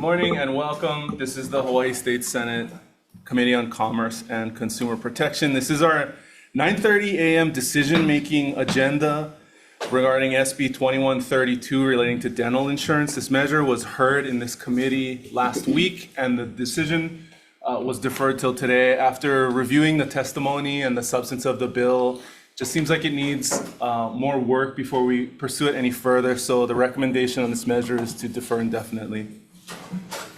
Good morning and welcome. This is the Hawaii State Senate Committee on Commerce and Consumer Protection. This is our 9:30 a.m. decision-making agenda regarding SB 2132 relating to dental insurance. This measure was heard in this committee last week and the decision was deferred till today. After reviewing the testimony and the substance of the bill, just seems like it needs more work before we pursue it any further. So the recommendation on this measure is to defer indefinitely.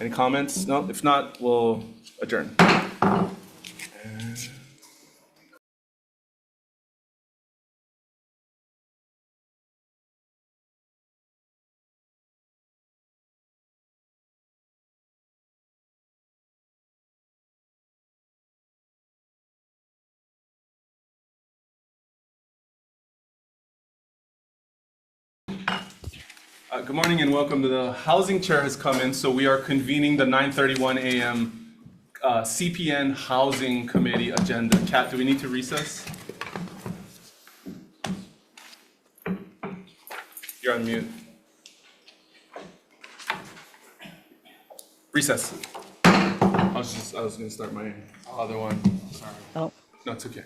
Any comments? No? If not, we'll adjourn. Good morning and welcome. The housing chair has come in, so we are convening the 9:31 a.m. CPN Housing Committee agenda. Kat, do we need to recess? You're on mute. Recess. I was going to start my other one. Sorry. Oh. No, it's okay.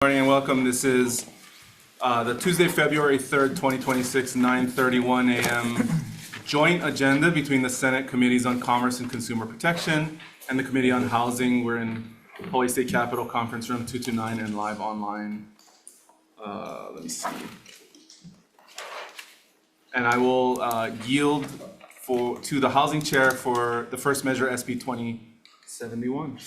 Good morning and welcome. This is the Tuesday, February 3rd, 2026, 9:31 a.m. joint agenda between the Senate Committees on Commerce and Consumer Protection and the Committee on Housing. We're in Hawaii State Capitol Conference Room 229 and live online. Let me see. And I will yield to the Housing Chair for the first measure, SB 2071.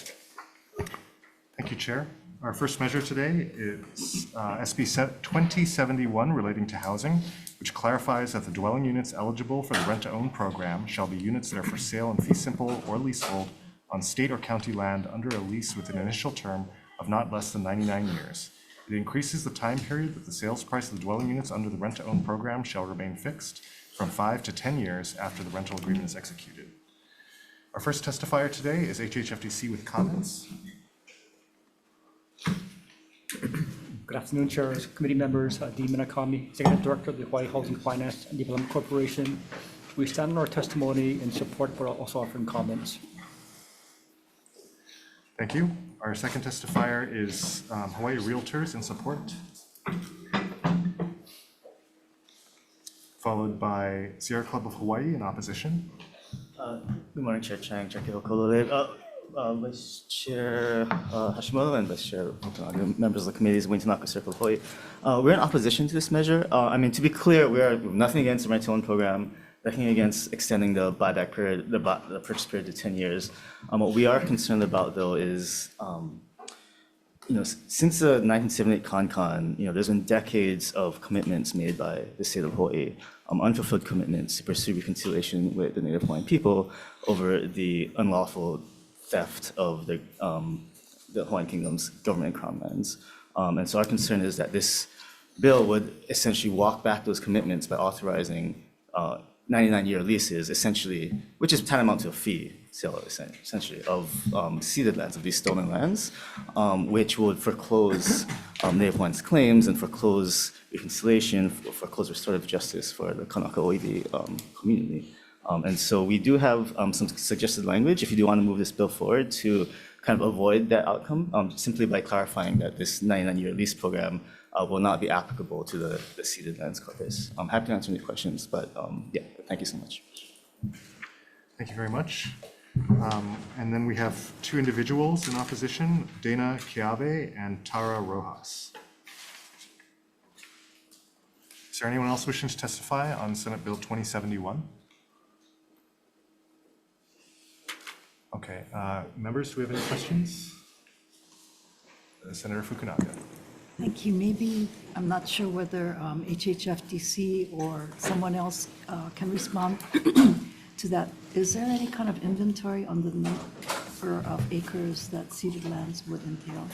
Thank you, Chair. Our first measure today is SB 2071 relating to housing, which clarifies that the dwelling units eligible for the rent-to-own program shall be units that are for sale in fee simple or leasehold on state or county land under a lease with an initial term of not less than 99 years. It increases the time period that the sales price of the dwelling units under the rent-to-own program shall remain fixed from 5 to 10 years after the rental agreement is executed. Our first testifier today is HHFDC with comments. Good afternoon, chairs, committee members, Dean Minakami, Executive Director of the Hawaii Housing Finance and Development Corporation. We stand on our testimony in support, but also offering comments. Thank you. Our second testifier is Hawaii Realtors in support, followed by Sierra Club of Hawaii in opposition. Good morning, Chair Chang, Chair Kihokolole. Vice Chair Hashimoto and Vice Chair members of the committees, Wayne Tanaka, Circle of Hawaii. We're in opposition to this measure. I mean, to be clear, we are nothing against the rent-to-own program, nothing against extending the buyback period, the purchase period to 10 years. What we are concerned about, though, is since the 1978 Con, there's been decades of commitments made by the state of Hawaii, unfulfilled commitments to pursue reconciliation with the Native Hawaiian people over the unlawful theft of the Hawaiian Kingdom's government and crown lands. And so our concern is that this bill would essentially walk back those commitments by authorizing 99-year leases, essentially, which is tantamount to a fee sale, essentially, of ceded lands, of these stolen lands, which would foreclose Native Hawaiians' claims and foreclose reconciliation, foreclose restorative justice for the Kanaka Oiwi community. And so we do have some suggested language, if you do want to move this bill forward, to kind of avoid that outcome, simply by clarifying that this 99-year lease program will not be applicable to the ceded lands corpus. I'm happy to answer any questions, but yeah, thank you so much. Thank you very much. And then we have two individuals in opposition, Dana Kiabe and Tara Rojas. Is there anyone else wishing to testify on Senate Bill 2071? Okay, members, do we have any questions? Senator Fukunaga. Thank you. Maybe, I'm not sure whether HHFDC or someone else can respond to that. Is there any kind of inventory on the number of acres that ceded lands would entail?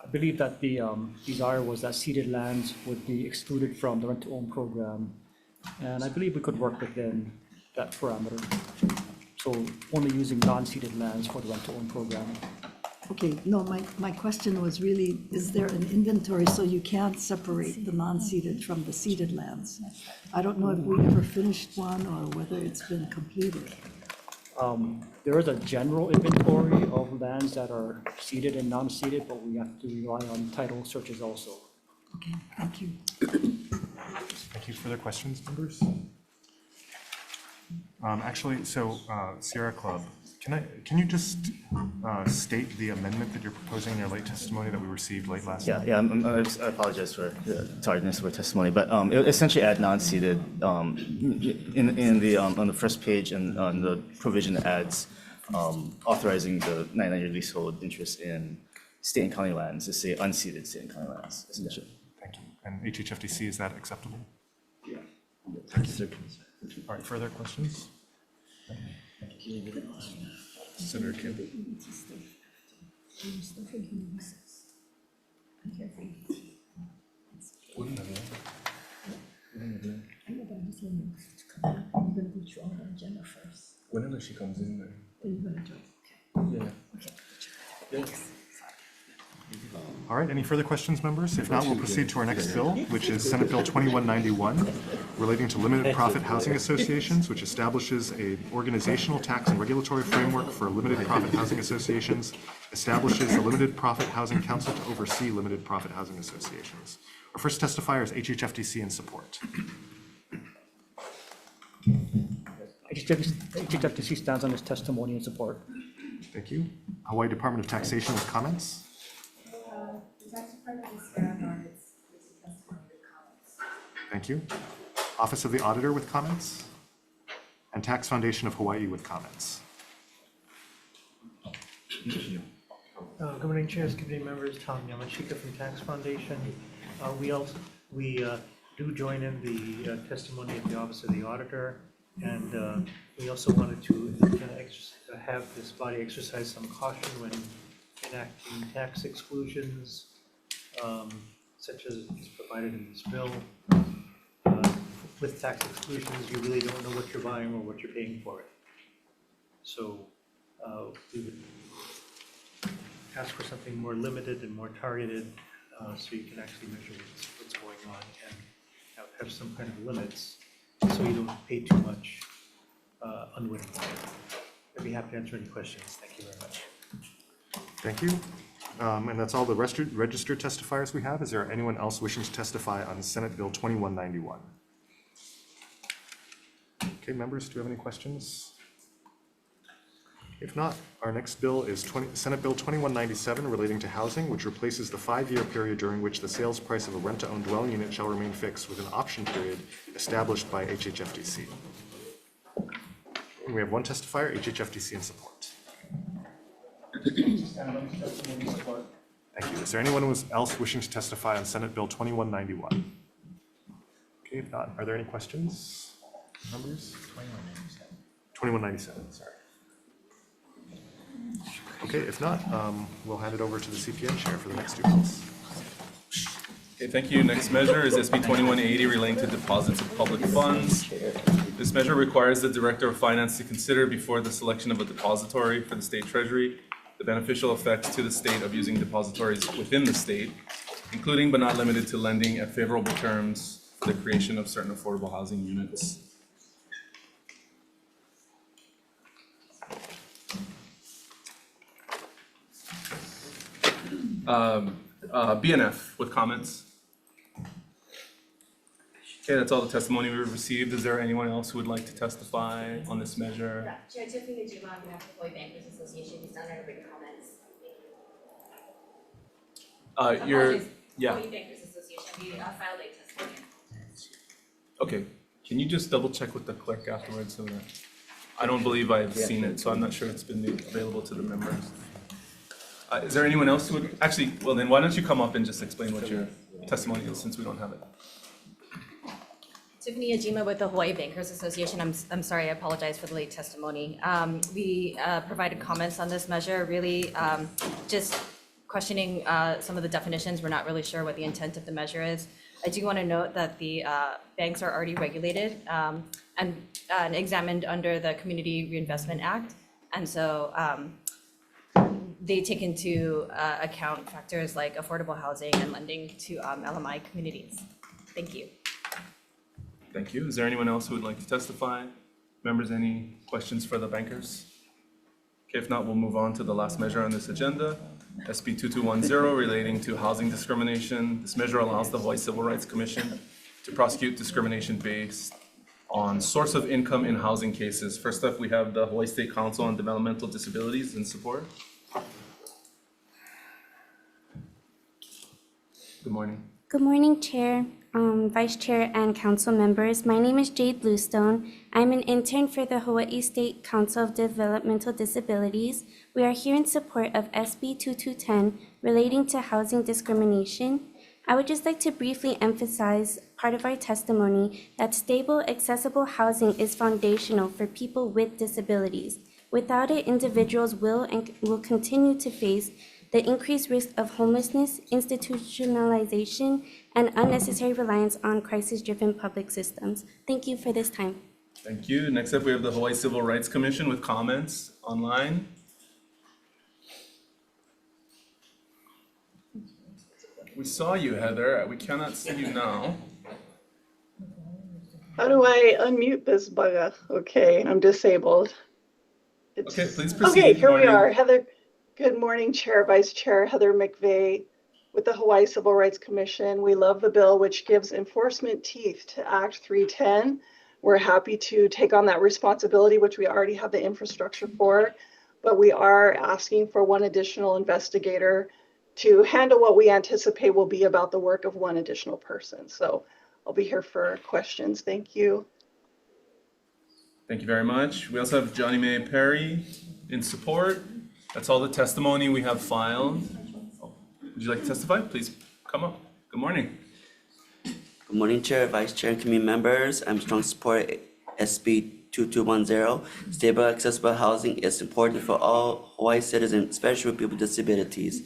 I believe that the desire was that ceded lands would be excluded from the rent-to-own program, and I believe we could work within that parameter. So so only using non-ceded lands for the rent-to-own program. Okay, no, my question was really, is there an inventory so you can't separate the non-ceded from the ceded lands? I don't know if we ever finished one or whether it's been completed. There is a general inventory of lands that are ceded and non-ceded, but we have to rely on title searches also. Okay, thank you. Thank you. Further questions, members? Actually, so Sierra Club, can you just state the amendment that you're proposing in your late testimony that we received late last night? Yeah, I apologize for the tardiness of our testimony, but it essentially add non-ceded in the on the first page, and on the provision that adds authorizing the 99-year leasehold interest in state and county lands to say unceded state and county lands, essentially. Thank you. And HHFDC, is that acceptable? Yeah. All right, further questions? Senator Kim. Whenever she comes in there. Yeah. All right, any further questions, members? If not, we'll proceed to our next bill, which is Senate Bill 2191, relating to limited profit housing associations, which establishes a organizational tax and regulatory framework for limited profit housing associations, establishes a limited profit housing council to oversee limited profit housing associations. Our first testifier is HHFDC in support. HHFDC stands on this testimony in support. Thank you. Hawaii Department of Taxation with comments. The tax department is stand on its testimony with comments. Thank you. Office of the Auditor with comments. And Tax Foundation of Hawaii with comments. Good morning, chairs, committee members. Tom Yamashika from Tax Foundation. We do join in the testimony of the Office of the Auditor, and we also wanted to have this body exercise some caution when enacting tax exclusions, such as is provided in this bill. With tax exclusions, you really don't know what you're buying or what you're paying for it. So we would ask for something more limited and more targeted, so you can actually measure what's going on and have some kind of limits, so you don't pay too much unwittingly. I'd be happy to answer any questions. Thank you very much. Thank you. And that's all the registered testifiers we have. Is there anyone else wishing to testify on Senate Bill 2191? Okay, members, do you have any questions? If not, our next bill is Senate Bill 2197 relating to housing, which replaces the 5-year period during which the sales price of a rent-to-own dwelling unit shall remain fixed with an option period established by HHFDC. And we have one testifier, HHFDC in support. Thank you. Is there anyone else wishing to testify on Senate Bill 2191? Okay, if not, are there any questions, members? 2197, sorry. Okay, if not, we'll hand it over to the CPN chair for the next two bills. Okay, thank you. Next measure is SB 2180 relating to deposits of public funds. This measure requires the Director of Finance to consider before the selection of a depository for the state treasury the beneficial effects to the state of using depositories within the state, including but not limited to lending at favorable terms for the creation of certain affordable housing units. BNF with comments. Okay, that's all the testimony we've received. Is there anyone else who would like to testify on this measure? Yeah, Chair Tiffany Najima on behalf of Hawai'i Bankers Association, who's done our written comments. Thank you. Hawai'i Bankers Association, we filed a testimony. Okay, can you just double check with the clerk afterwards so that, I don't believe I've seen it, so I'm not sure it's been made available to the members. Is there anyone else who would, actually, well then why don't you come up and just explain what your testimony is since we don't have it. Tiffany Najima with the Hawai'i Bankers Association. I'm sorry, I apologize for the late testimony. We provided comments on this measure, really just questioning some of the definitions. We're not really sure what the intent of the measure is. I do want to note that the banks are already regulated and examined under the Community Reinvestment Act. And so they take into account factors like affordable housing and lending to LMI communities. Thank you. Thank you. Is there anyone else who would like to testify? Members, any questions for the bankers? Okay, if not, we'll move on to the last measure on this agenda, SB 2210 relating to housing discrimination. This measure allows the Hawaii Civil Rights Commission to prosecute discrimination based on source of income in housing cases. First up, we have the Hawaii State Council on Developmental Disabilities in support. Good morning. Good morning, Chair, Vice Chair, and Council members. My name is Jade Bluestone. I'm an intern for the Hawaii State Council of Developmental Disabilities. We are here in support of SB 2210 relating to housing discrimination. I would just like to briefly emphasize part of our testimony that stable, accessible housing is foundational for people with disabilities. Without it, individuals will continue to face the increased risk of homelessness, institutionalization, and unnecessary reliance on crisis-driven public systems. Thank you for this time. Thank you. Next up, we have the Hawaii Civil Rights Commission with comments online. We saw you, Heather. We cannot see you now. How do I unmute this bugger? Okay, I'm disabled. Okay, please proceed. Okay, here we Morning. are. Heather, good morning, Chair, Vice Chair Heather McVeigh with the Hawaii Civil Rights Commission. We love the bill, which gives enforcement teeth to Act 310. We're happy to take on that responsibility, which we already have the infrastructure for, but we are asking for one additional investigator to handle what we anticipate will be about the work of one additional person. So I'll be here for questions. Thank you. Thank you very much. We also have Johnny Mae Perry in support. That's all the testimony we have filed. Would you like to testify? Please come up. Good morning. Good morning, Chair, Vice Chair, and community members. I'm strong support SB 2210. Stable, accessible housing is important for all Hawaii citizens, especially people with disabilities.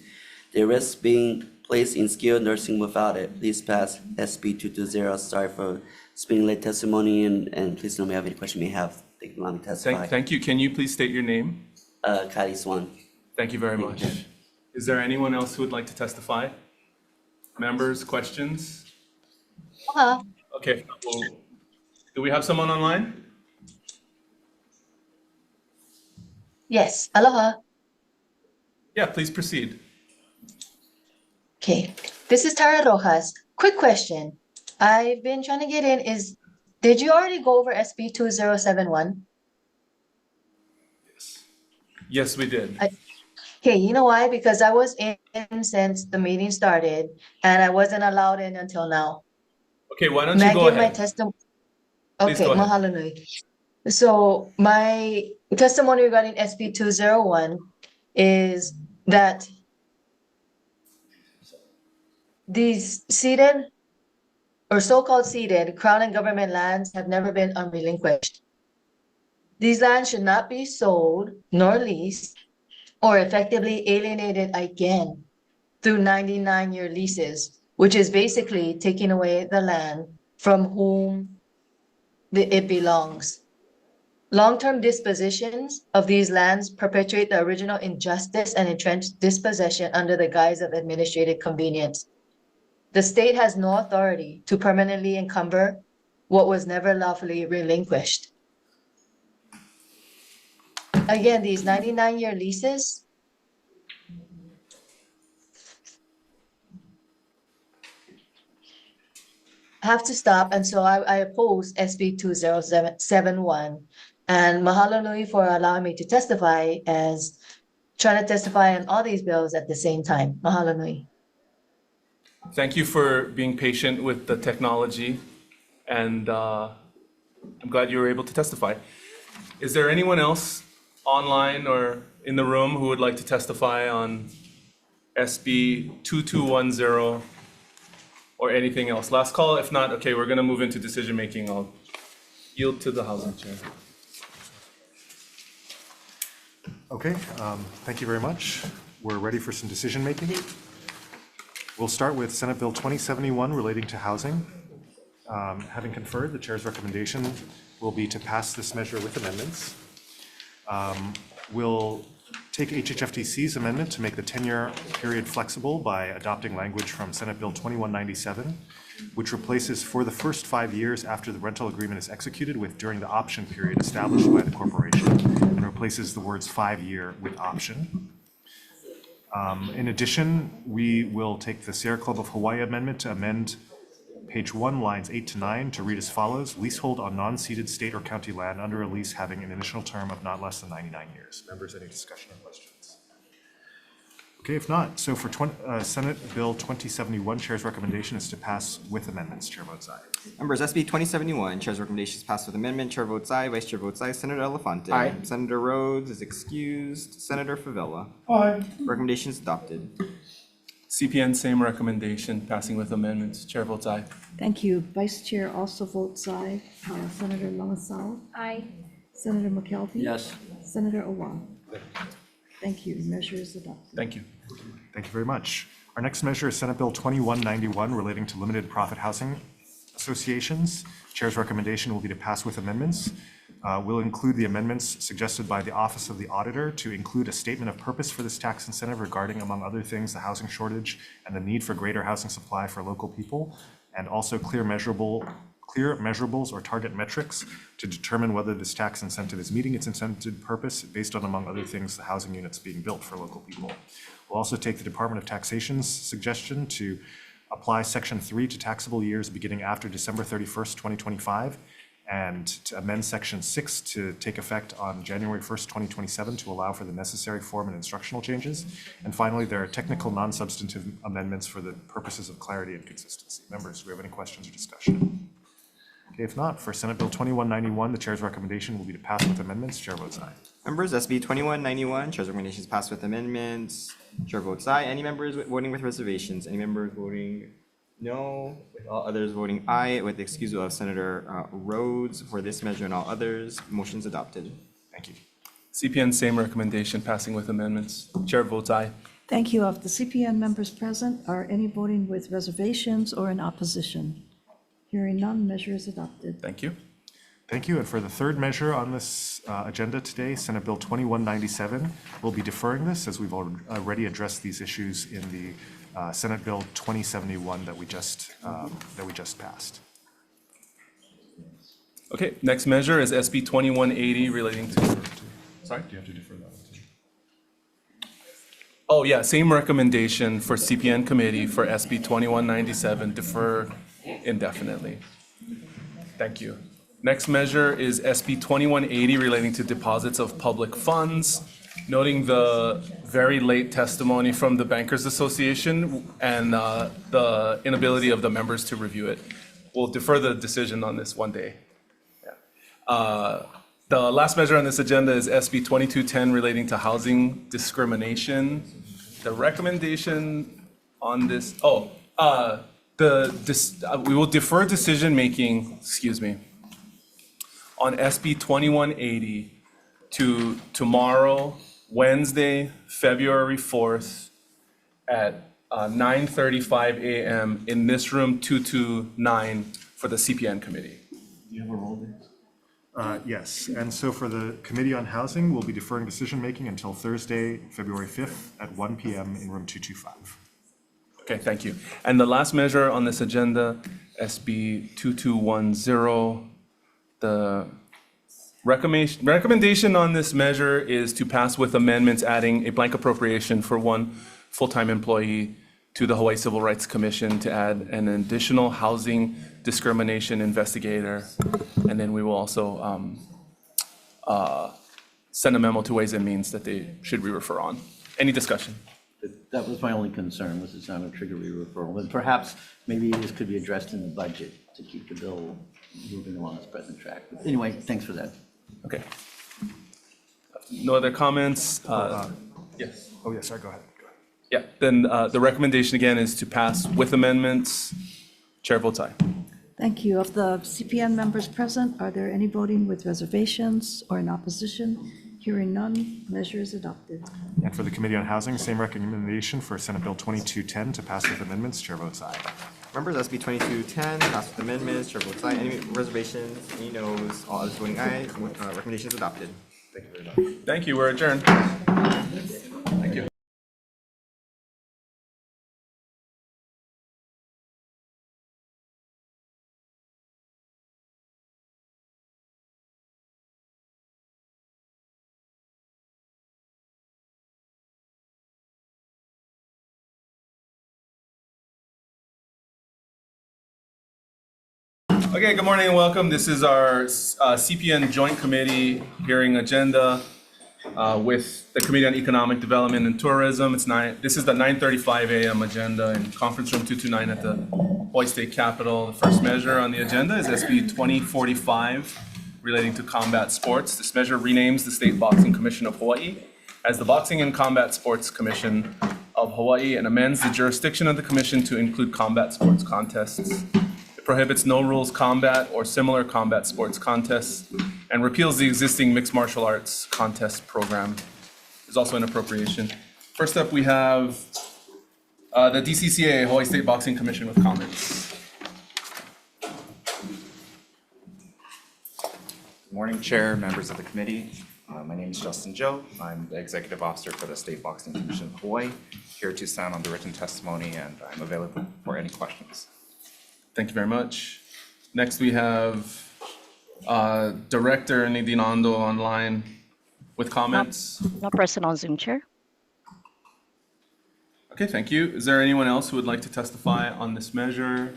They risk being placed in skilled nursing without it. Please pass SB 220. Sorry for speaking late testimony, and please let me have any question you may have. Thank you for allowing me to testify. Thank you. Can you please state your name? Kylie Swan. Thank you very much. Is there anyone else who would like to testify? Members, questions? Okay, well, do we have someone online? Yes, aloha. Yeah, please proceed. Okay, this is Tara Rojas. Quick question. I've been trying to get in did you already go over SB 2071? Yes, we did. Okay, you know why? Because I was in since the meeting started and I wasn't allowed in until now. Okay, why don't May you I go give my ahead? testimony? Please Okay, go ahead. mahalo nui. So my testimony regarding SB 201 is that these ceded or so-called ceded Crown and government lands have never been unrelinquished. These lands should not be sold nor leased or effectively alienated again through 99-year leases, which is basically taking away the land from whom it belongs. Long-term dispositions of these lands perpetuate the original injustice and entrenched dispossession under the guise of administrative convenience. The state has no authority to permanently encumber what was never lawfully relinquished. Again, these 99-year leases have to stop, and so I oppose SB 2071. And mahalo nui for allowing me to testify as trying to testify on all these bills at the same time. Mahalo nui. Thank you for being patient with the technology, and I'm glad you were able to testify. Is there anyone else online or in the room who would like to testify on SB 2210 or anything else? Last call. If not, okay, we're going to move into decision-making. I'll yield to the Housing Chair. Okay, thank you very much. We're ready for some decision-making. We'll start with Senate Bill 2071 relating to housing. Having conferred, the chair's recommendation will be to pass this measure with amendments. We'll take HHFTC's amendment to make the 10-year period flexible by adopting language from Senate Bill 2197, which replaces for the first 5 years after the rental agreement is executed with during the option period established by the corporation, and replaces the words 5-year with option. In addition, we will take the Sierra Club of Hawaii amendment to amend page 1, lines 8 to 9 to read as follows: leasehold on non-ceded state or county land under a lease having an initial term of not less than 99 years. Members, any discussion or questions? Okay, if not, so for Senate Bill 2071, Chair's recommendation is to pass with amendments. Chair votes aye. Members, SB 2071, Chair's recommendation is passed with amendment. Chair votes aye. Vice Chair votes aye. Senator Elefante. Aye. Senator Rhodes is excused. Senator Favela. Aye. Recommendation is adopted. CPN, same recommendation, passing with amendments. Chair votes aye. Thank you. Vice Chair also votes aye. Senator Lamasau, Aye. Senator McKelvey. Yes. Senator Owa. Thank you. Measure is adopted. Thank you. Thank you very much. Our next measure is Senate Bill 2191 relating to limited profit housing associations. Chair's recommendation will be to pass with amendments. We'll include the amendments suggested by the Office of the Auditor to include a statement of purpose for this tax incentive regarding, among other things, the housing shortage and the need for greater housing supply for local people, and also clear measurables or target metrics to determine whether this tax incentive is meeting its intended purpose based on, among other things, the housing units being built for local people. We'll also take the Department of Taxation's suggestion to apply Section 3 to taxable years beginning after December 31st, 2025, and to amend Section 6 to take effect on January 1st, 2027 to allow for the necessary form and instructional changes. And finally, there are technical non-substantive amendments for the purposes of clarity and consistency. Members, do we have any questions or discussion? Okay, if not, for Senate Bill 2191, the chair's recommendation will be to pass with amendments. Chair votes aye. Members, SB 2191, Chair's recommendation is passed with amendments. Chair votes aye. Any members voting with reservations? Any members voting no? With all others voting aye, with the excusal of Senator Rhodes for this measure and all others, motion's adopted. Thank you. CPN, same recommendation, passing with amendments. Chair votes aye. Thank you. Of the CPN members present, are any voting with reservations or in opposition? Hearing none, measure is adopted. Thank you. Thank you. And for the third measure on this agenda today, Senate Bill 2197, we'll be deferring this as we've already addressed these issues in the Senate Bill 2071 that we just passed. Okay, next measure is SB 2180 relating to, sorry? Do you have to defer that one too? Oh, yeah, same recommendation for CPN committee for SB 2197, defer indefinitely. Thank you. Next measure is SB 2180 relating to deposits of public funds, noting the very late testimony from the Bankers Association and the inability of the members to review it. We'll defer the decision on this one day. Yeah. The last measure on this agenda is SB 2210 relating to housing discrimination. The recommendation on this, we will defer decision-making, on SB 2180 to tomorrow, Wednesday, February 4th at 9:35 a.m. in this room 229 for the CPN committee. Do you have a roll date? Yes, and so for the Committee on Housing, we'll be deferring decision-making until Thursday, February 5th at 1 p.m. in room 225. Okay, thank you. And the last measure on this agenda, SB 2210, the recommendation on this measure is to pass with amendments adding a blank appropriation for one full-time employee to the Hawaii Civil Rights Commission to add an additional housing discrimination investigator. And then we will also send a memo to Ways and Means that they should re-refer on. Any discussion? That was my only concern, was it's not a trigger re-referral. But perhaps maybe this could be addressed in the budget to keep the bill moving along its present track. But anyway, thanks for that. Okay. No other comments? Yes. Oh, yes, sorry, go ahead. Yeah, then the recommendation again is to pass with amendments. Chair votes aye. Thank you. Of the CPN members present, are there any voting with reservations or in opposition? Hearing none, measure is adopted. And for the Committee on Housing, same recommendation for Senate Bill 2210 to pass with amendments. Chair votes aye. Members, SB 2210, passed with amendments. Chair votes aye. Any reservations? Any noes? All others voting aye. Recommendation is adopted. Thank you very much. Thank you, we're adjourned. Thank you. Okay, good morning and welcome. This is our CPN Joint Committee hearing agenda with the Committee on Economic Development and Tourism. This is the 9:35 a.m. agenda in Conference Room 229 at the Hawaii State Capitol. The first measure on the agenda is SB 2045 relating to combat sports. This measure renames the State Boxing Commission of Hawaii as the Boxing and Combat Sports Commission of Hawaii and amends the jurisdiction of the commission to include combat sports contests. It prohibits no rules combat or similar combat sports contests and repeals the existing mixed martial arts contest program. There's also an appropriation. First up, we have the DCCA, Hawaii State Boxing Commission, with comments. Good morning, Chair, members of the committee. My name is Justin Joe. I'm the Executive Officer for the State Boxing Commission of Hawaii, here to stand on the written testimony, and I'm available for any questions. Thank you very much. Next, we have Director Nidinando online with comments. Not present on Zoom, Chair. Okay, thank you. Is there anyone else who would like to testify on this measure?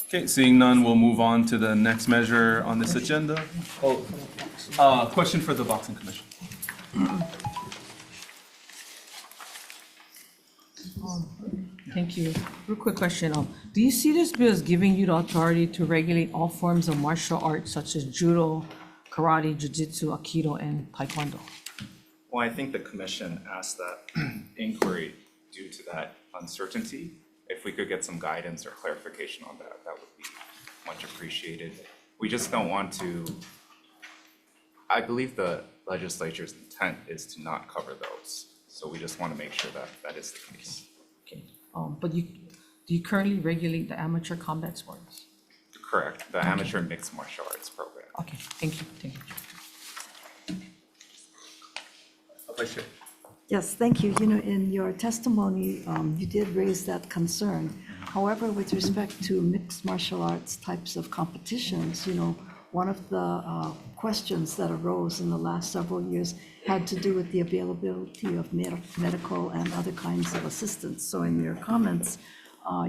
Okay, seeing none, we'll move on to the next measure on this agenda. Question for the Boxing Commission. Thank you. Real quick question. Do you see this bill as giving you the authority to regulate all forms of martial arts such as judo, karate, jiu-jitsu, aikido, and taekwondo? Well, I think the commission asked that inquiry due to that uncertainty. If we could get some guidance or clarification on that, that would be much appreciated. We just don't want to, I believe the legislature's intent is to not cover those. So we just want to make sure that that is the case. Okay. But do you currently regulate the amateur combat sports? Correct, the amateur mixed martial arts program. Okay, thank you, thank you. Yes, thank you. You know, in your testimony, you did raise that concern. However, with respect to mixed martial arts types of competitions, you know, one of the questions that arose in the last several years had to do with the availability of medical and other kinds of assistance. So in your comments,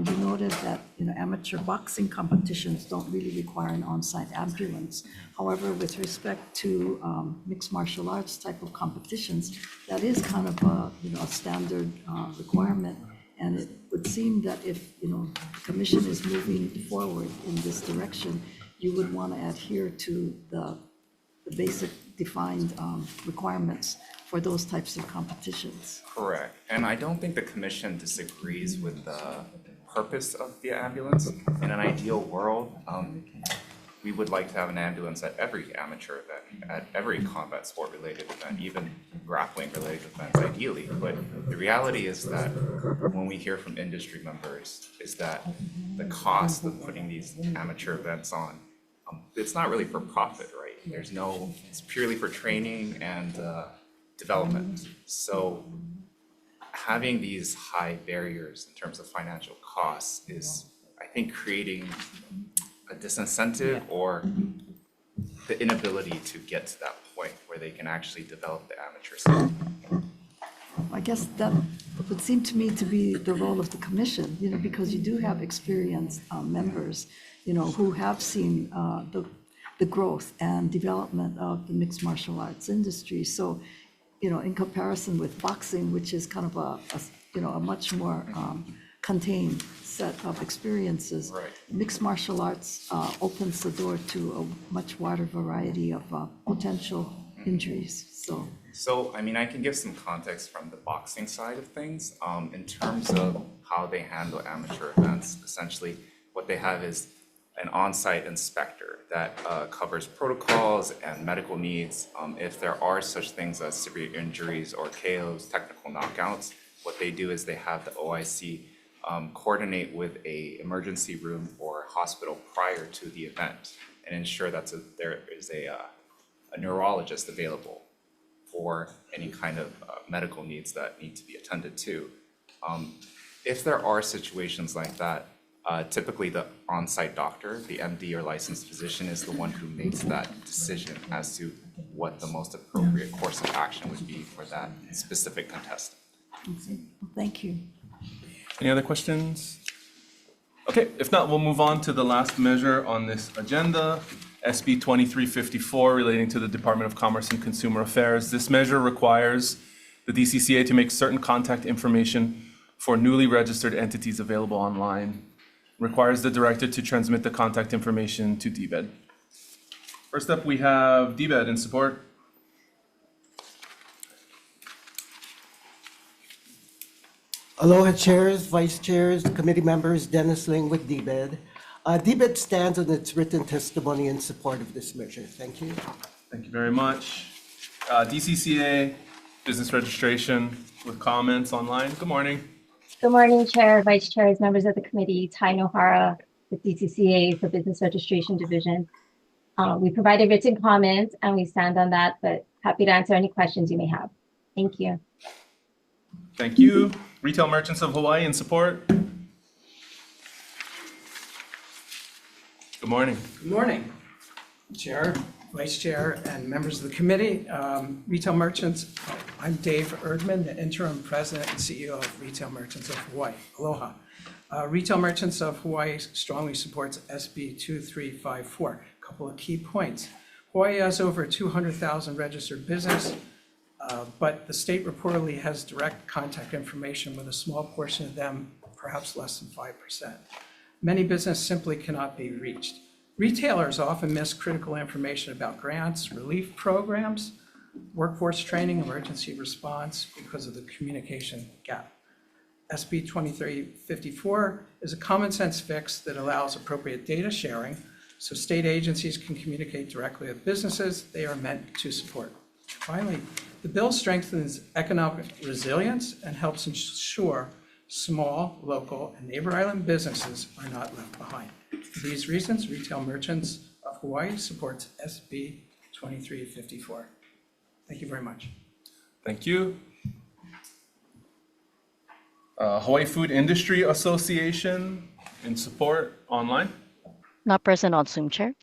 you noted that, you know, amateur boxing competitions don't really require an on-site ambulance. However, with respect to mixed martial arts type of competitions, that is kind of a, you know, a standard requirement. And it would seem that if, you know, the commission is moving forward in this direction, you would want to adhere to the basic defined requirements for those types of competitions. Correct, and I don't think the commission disagrees with the purpose of the ambulance. In an ideal world, we would like to have an ambulance at every amateur event, at every combat sport related event, even grappling related events ideally. But the reality is that when we hear from industry members is that the cost of putting these amateur events on, it's not really for profit, right? There's no, it's purely for training and development. So having these high barriers in terms of financial costs is, I think, creating a disincentive or the inability to get to that point where they can actually develop the amateur scene. I guess that would seem to me to be the role of the commission, you know, because you do have experienced members, you know, who have seen the growth and development of the mixed martial arts industry. So, you know, in comparison with boxing, which is kind of a much more contained set of experiences, Right. mixed martial arts opens the door to a much wider variety of potential injuries. So, I mean, I can give some context from the boxing side of things. In terms of how they handle amateur events, essentially what they have is an on-site inspector that covers protocols and medical needs. If there are such things as severe injuries or KOs, technical knockouts, what they do is they have the OIC coordinate with a emergency room or hospital prior to the event and ensure that there is a neurologist available for any kind of medical needs that need to be attended to. If there are situations like that, typically the on-site doctor, the MD or licensed physician, is the one who makes that decision as to what the most appropriate course of action would be for that specific contestant. Thank you. Any other questions? Okay, if not, we'll move on to the last measure on this agenda, SB 2354, relating to the Department of Commerce and Consumer Affairs. This measure requires the DCCA to make certain contact information for newly registered entities available online. Requires the director to transmit the contact information to DBED. First up, we have DBED in support. Aloha chairs, vice chairs, committee members, Dennis Ling with DBED. DBED stands on its written testimony in support of this measure. Thank you. Thank you very much. DCCA, business registration with comments online. Good morning. Good morning, Chair, Vice Chairs, members of the committee. Tai Nohara with DCCA for Business Registration Division. We provided written comments and we stand on that, but happy to answer any questions you may have. Thank you. Thank you. Retail Merchants of Hawaii in support. Good morning. Good morning, Chair, Vice Chair, and members of the committee. Retail Merchants, I'm Dave Erdman, the Interim President and CEO of Retail Merchants of Hawaii. Aloha. Retail Merchants of Hawaii strongly supports SB 2354. A couple of key points. Hawaii has over 200,000 registered business, but the state reportedly has direct contact information with a small portion of them, perhaps less than 5%. Many businesses simply cannot be reached. Retailers often miss critical information about grants, relief programs, workforce training, emergency response because of the communication gap. SB 2354 is a common sense fix that allows appropriate data sharing so state agencies can communicate directly with businesses they are meant to support. Finally, the bill strengthens economic resilience and helps ensure small, local, and neighbor island businesses are not left behind. For these reasons, Retail Merchants of Hawaii supports SB 2354. Thank you very much. Thank you. Hawaii Food Industry Association in support online. Not present on Zoom, Chair.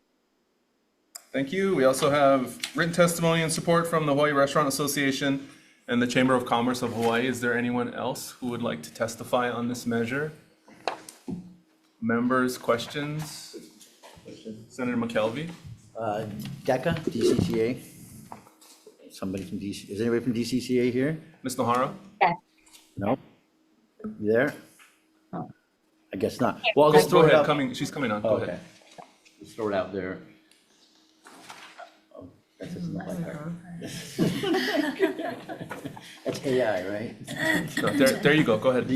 Thank you. We also have written testimony and support from the Hawaii Restaurant Association and the Chamber of Commerce of Hawaii. Is there anyone else who would like to testify on this measure? Members, questions? Senator McKelvey? DECA, DCCA. Somebody from DC, is anybody from DCCA here? Ms. Nohara? Yes. No? You there? Oh. I guess not. Well, I'll just throw it out. She's coming on. Go ahead. Let's throw it out there. Oh, that doesn't look like her. That's AI, right? So there you go. Go ahead.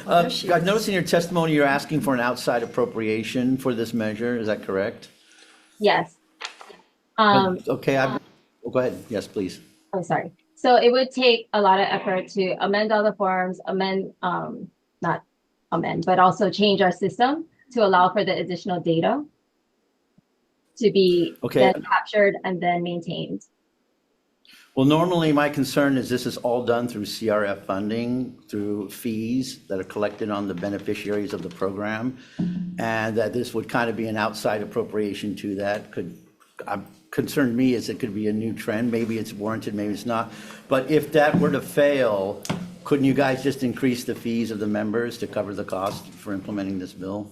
I noticed in your testimony you're asking for an outside appropriation for this measure. Is that correct? Yes. Okay, go ahead. Yes, please. I'm sorry. So it would take a lot of effort to amend all the forms, not amend, but also change our system to allow for the additional data to be then captured and then maintained. Well, normally my concern is this is all done through CRF funding, through fees that are collected on the beneficiaries of the program, and that this would kind of be an outside appropriation to that. Concerned me is it could be a new trend. Maybe it's warranted, maybe it's not. But if that were to fail, couldn't you guys just increase the fees of the members to cover the cost for implementing this bill?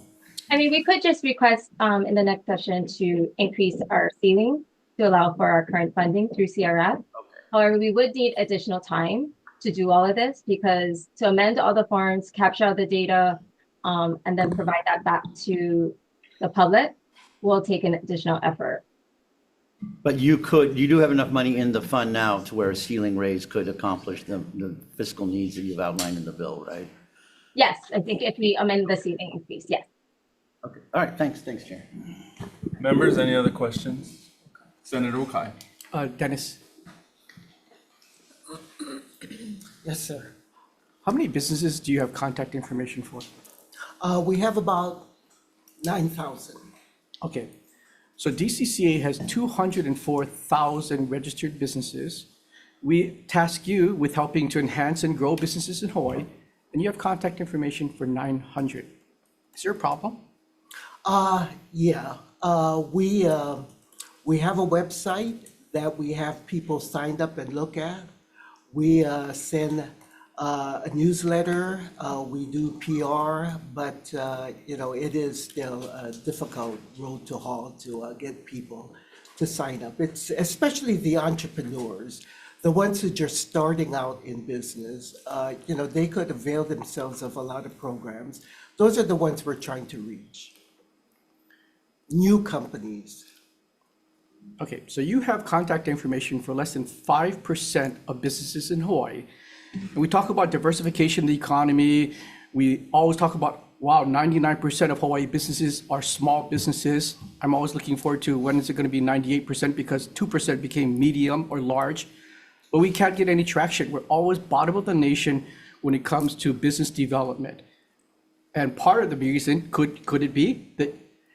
I mean, we could just request in the next session to increase our ceiling to allow for our current funding through CRF. Okay. However, we would need additional time to do all of this because to amend all the forms, capture all the data, and then provide that back to the public will take an additional effort. But you do have enough money in the fund now to where a ceiling raise could accomplish the fiscal needs that you've outlined in the bill, right? Yes, I think if we amend the ceiling increase, yes. Okay, all right, thanks, Chair. Members, any other questions? Senator Ukai. Dennis. Yes, sir. How many businesses do you have contact information for? We have about 9,000. Okay, so DCCA has 204,000 registered businesses. We task you with helping to enhance and grow businesses in Hawaii, and you have contact information for 900. Is there a problem? Yeah, we have a website that we have people signed up and look at. We send a newsletter, we do PR, but it is still a difficult road to haul to get people to sign up. It's especially the entrepreneurs, the ones who are just starting out in business. They could avail themselves of a lot of programs. Those are the ones we're trying to reach. New companies. Okay, so you have contact information for less than 5% of businesses in Hawaii. And we talk about diversification of the economy. We always talk about, wow, 99% of Hawaii businesses are small businesses. I'm always looking forward to when is it going to be 98% because 2% became medium or large. But we can't get any traction. We're always bottom of the nation when it comes to business development. And part of the reason could it be that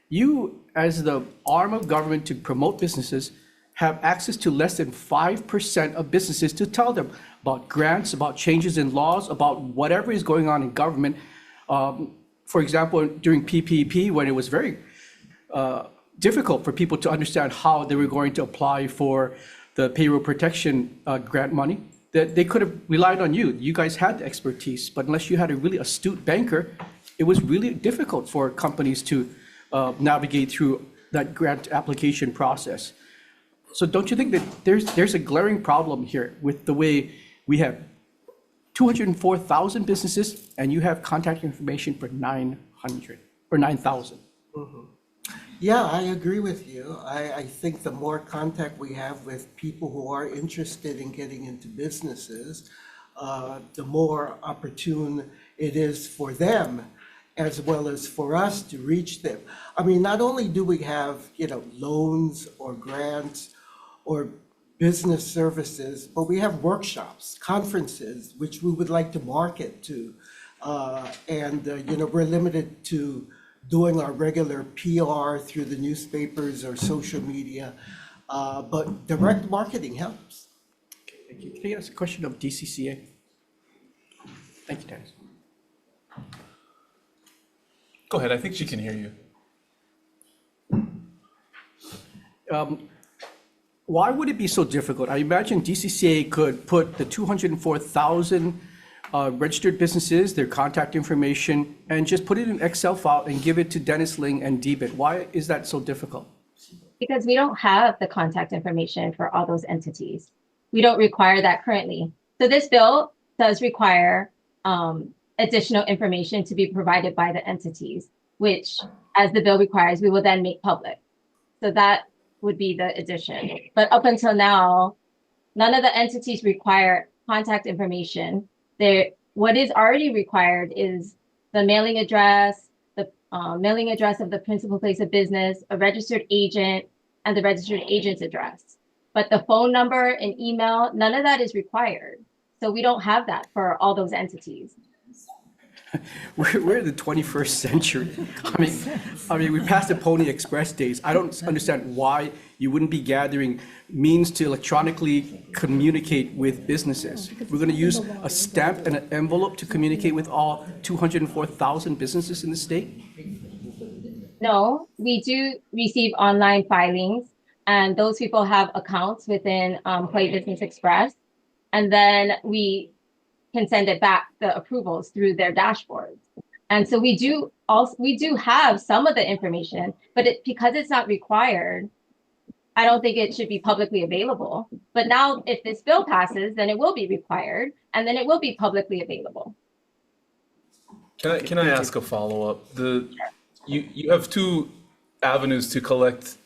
you, as the arm of government to promote businesses, have access to less than 5% of businesses to tell them about grants, about changes in laws, about whatever is going on in government. For example, during PPP, when it was very difficult for people to understand how they were going to apply for the payroll protection grant money, that they could have relied on you. You guys had the expertise, but unless you had a really astute banker, it was really difficult for companies to navigate through that grant application process. So don't you think that there's a glaring problem here with the way we have 204,000 businesses and you have contact information for 900 or 9,000? Yeah, I agree with you. I think the more contact we have with people who are interested in getting into businesses, the more opportune it is for them as well as for us to reach them. I mean, not only do we have, loans or grants or business services, but we have workshops, conferences, which we would like to market to. We're limited to doing our regular PR through the newspapers or social media, but direct marketing helps. Okay, thank you. Can I ask a question of DCCA? Thank you, Dennis. Go ahead, I think she can hear you. Why would it be so difficult? I imagine DCCA could put the 204,000 registered businesses, their contact information, and just put it in an Excel file and give it to Dennis Ling and DBIT. Why is that so difficult? Because we don't have the contact information for all those entities. We don't require that currently. So this bill does require additional information to be provided by the entities, which, as the bill requires, we will then make public. So that would be the addition. But up until now, none of the entities require contact information. What is already required is the mailing address, the mailing address of the principal place of business, a registered agent, and the registered agent's address. But the phone number and email, none of that is required. So we don't have that for all those entities. We're in the 21st century. I mean, we passed the Pony Express days. I don't understand why you wouldn't be gathering means to electronically communicate with businesses. We're going to use a stamp and an envelope to communicate with all 204,000 businesses in the state? No, we do receive online filings, and those people have accounts within Hawaii Business Express, and then we can send it back, the approvals, through their dashboards. And so we do have some of the information, but because it's not required, I don't think it should be publicly available. But now if this bill passes, then it will be required, and then it will be publicly available. Can I ask a follow-up? You have two avenues to collect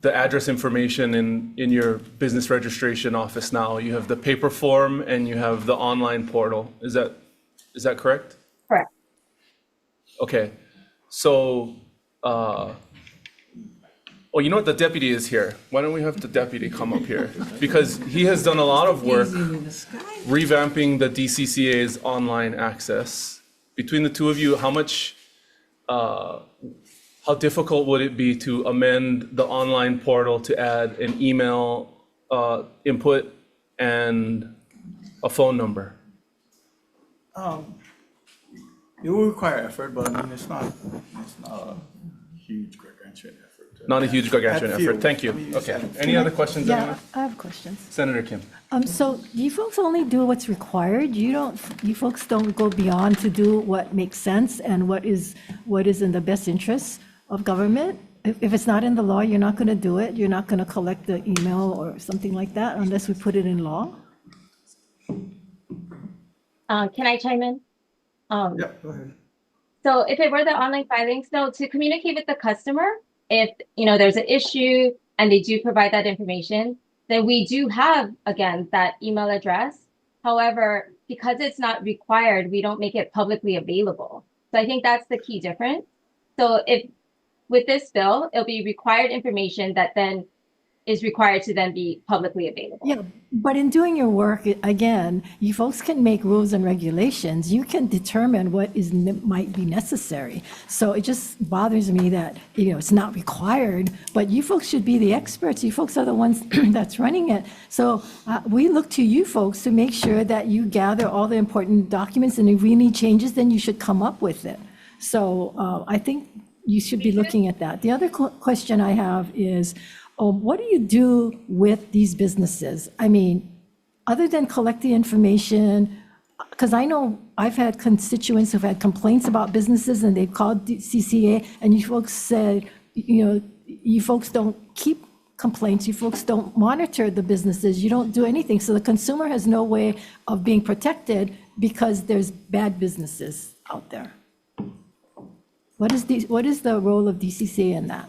the address information in your business registration office now. You have the paper form and you have the online portal. Is that correct? Correct. Okay, so, well, you know what, the deputy is here. Why don't we have the deputy come up here? Because he has done a lot of work revamping the DCCA's online access. Between the two of you, how difficult would it be to amend the online portal to add an email input and a phone number? It will require effort, but I mean, it's not a huge gargantuan effort. Not a huge gargantuan At few. effort. Thank you. I mean, Okay. Any other questions? Yeah, anyone? I have questions. Senator Kim. So you folks only do what's required? You folks don't go beyond to do what makes sense and what is in the best interest of government? If it's not in the law, you're not going to do it? You're not going to collect the email or something like that unless we put it in law? Can I chime in? Yeah, go ahead. So if it were the online filings, no, to communicate with the customer, if there's an issue and they do provide that information, then we do have, again, that email address. However, because it's not required, we don't make it publicly available. So I think that's the key difference. So if with this bill, it'll be required information that then is required to then be publicly available. Yeah, but in doing your work, again, you folks can make rules and regulations. You can determine what might be necessary. So it just bothers me that, it's not required, but you folks should be the experts. You folks are the ones that's running it. So we look to you folks to make sure that you gather all the important documents, and if we need changes, then you should come up with it. So I think you should be looking at that. The other question I have is, what do you do with these businesses? I mean, other than collect the information, because I know I've had constituents who've had complaints about businesses and they've called CCA, and you folks said, you folks don't keep complaints, you folks don't monitor the businesses, you don't do anything. So the consumer has no way of being protected because there's bad businesses out there. What is the role of DCCA in that?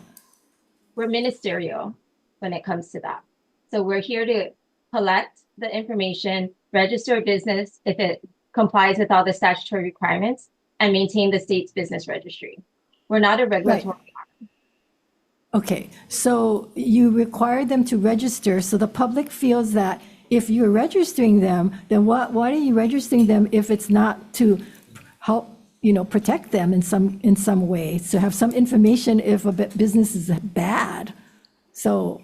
We're ministerial when it comes to that. So we're here to collect the information, register a business if it complies with all the statutory requirements, and maintain the state's business registry. We're not a regulatory arm. Okay, so you require them to register, so the public feels that if you're registering them, then why are you registering them if it's not to help, protect them in some way, to have some information if a business is bad? So,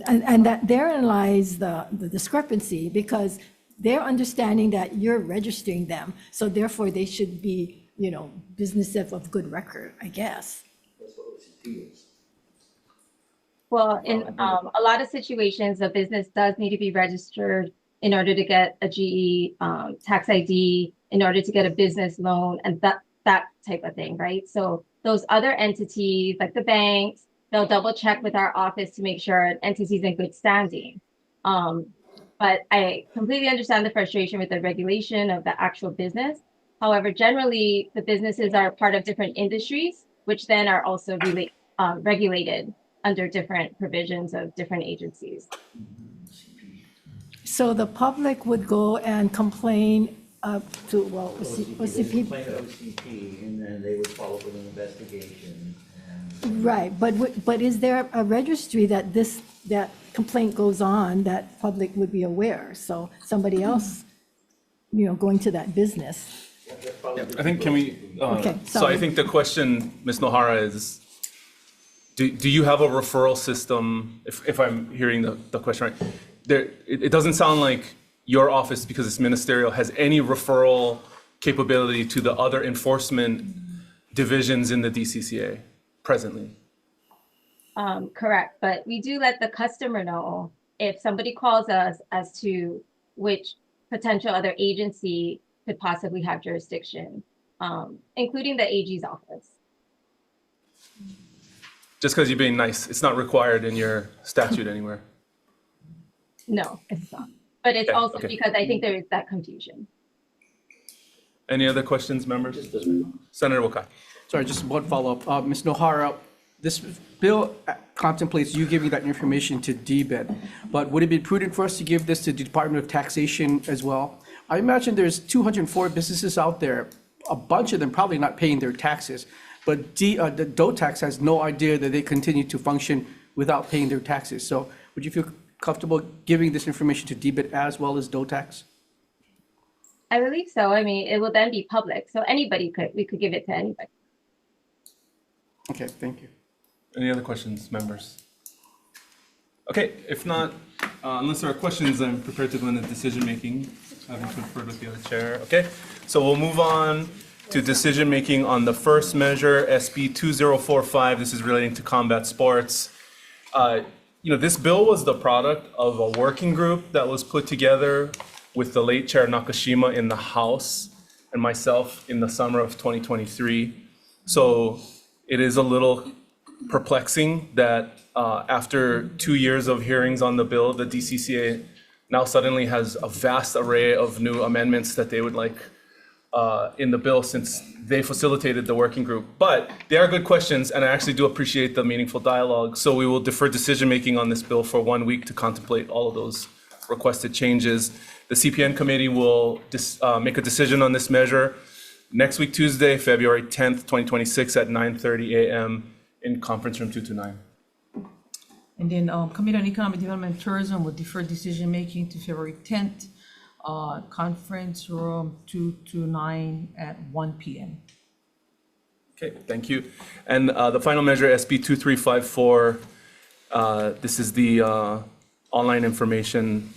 and that therein lies the discrepancy, because they're understanding that you're registering them, so therefore they should be, businesses of good record, I guess. That's what OCP is. Well, in a lot of situations, a business does need to be registered in order to get a GE tax ID, in order to get a business loan, and that type of thing, right? So those other entities, like the banks, they'll double check with our office to make sure an entity is in good standing. But I completely understand the frustration with the regulation of the actual business. However, generally, the businesses are part of different industries, which then are also regulated under different provisions of different agencies. So the public would go and complain to, OCP. Complain to OCP, and then they would follow up with an investigation. Right, but is there a registry that that complaint goes on that public would be aware? So somebody else, going to that business. Yeah, I think, can we, Okay, so I think the question, Ms. Nohara, is, do you have a referral system, if I'm hearing the question right? It doesn't sound like your office, because it's ministerial, has any referral capability to the other enforcement divisions in the DCCA presently. Correct, but we do let the customer know if somebody calls us as to which potential other agency could possibly have jurisdiction, including the AG's office. Just because you're being nice, it's not required in your statute anywhere. No, it's not. But it's also because I think there is that confusion. Any other questions, members? Senator Wakai. Sorry, just one follow-up. Ms. Nohara, this bill contemplates you giving that information to DBET, but would it be prudent for us to give this to the Department of Taxation as well? I imagine there's 204 businesses out there, a bunch of them probably not paying their taxes. But the DOE tax has no idea that they continue to function without paying their taxes. So would you feel comfortable giving this information to DBIT as well as DOE tax? I believe so. I mean, it will then be public, so we could give it to anybody. Okay, thank you. Any other questions, members? Okay, if not, unless there are questions, I'm prepared to go into decision-making, having conferred with the other chair. Okay, so we'll move on to decision-making on the first measure, SB 2045. This is relating to combat sports. This bill was the product of a working group that was put together with the late Chair Nakashima in the House and myself in the summer of 2023. So it is a little perplexing that after 2 years of hearings on the bill, the DCCA now suddenly has a vast array of new amendments that they would like in the bill, since they facilitated the working group. But they are good questions, and I actually do appreciate the meaningful dialogue. So we will defer decision-making on this bill for 1 week to contemplate all of those requested changes. The CPN committee will make a decision on this measure next week, Tuesday, February 10th, 2026 at 9:30 a.m. in conference room 229. And then Committee on Economic Development and Tourism will defer decision-making to February 10th, conference room 229 at 1 p.m. Okay, thank you. And the final measure, SB 2354, this is the online information.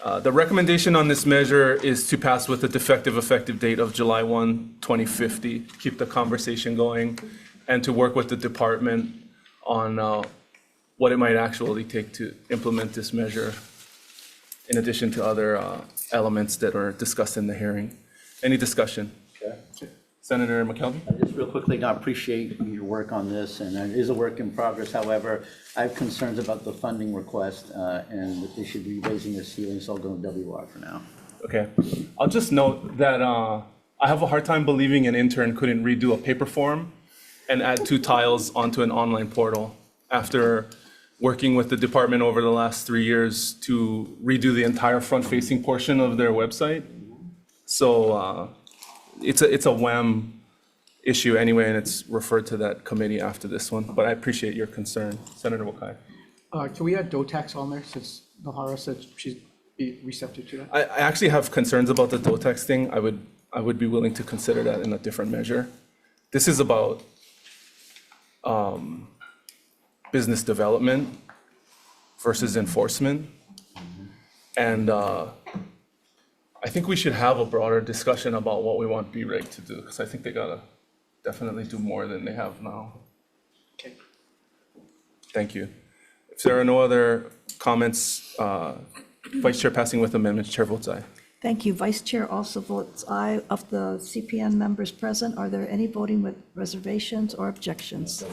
The recommendation on this measure is to pass with a defective effective date of July 1, 2050, keep the conversation going, and to work with the department on what it might actually take to implement this measure, in addition to other elements that are discussed in the hearing. Any discussion? Okay. Senator McKelvey? Just real quickly, I appreciate your work on this, and it is a work in progress. However, I have concerns about the funding request, and that they should be raising the ceiling, so I'll go with WR for now. Okay. I'll just note that I have a hard time believing an intern couldn't redo a paper form and add 2 tiles onto an online portal after working with the department over the last 3 years to redo the entire front-facing portion of their website. So it's a WAM issue anyway, and it's referred to that committee after this one. But I appreciate your concern, Senator Wakai. Can we add DOE tax on there, since Nohara said she'd be receptive to that? I actually have concerns about the DOE tax thing. I would be willing to consider that in a different measure. This is about business development versus enforcement. And I think we should have a broader discussion about what we want BREG to do, because I think they gotta definitely do more than they have now. Okay. Thank you. If there are no other comments, Vice Chair passing with amendments, Chair votes aye. Thank you. Vice Chair also votes aye. Of the CPN members present, are there any voting with reservations or objections?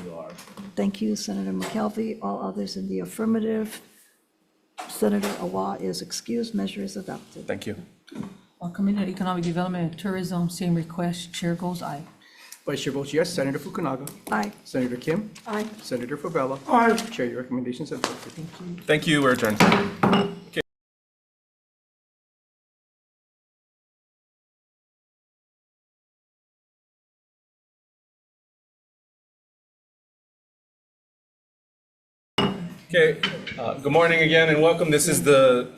Thank you, Senator McKelvey. All others in the affirmative. Senator Awa is excused. Measure is adopted. Thank you. Committee on Economic Development and Tourism, same request. Chair goes aye. Vice Chair votes yes. Senator Fukunaga. Aye. Senator Kim. Aye. Senator Favela. Aye. Chair, your recommendations have voted. Thank you. Thank you, we're adjourned. Okay. Okay, good morning again and welcome. This is the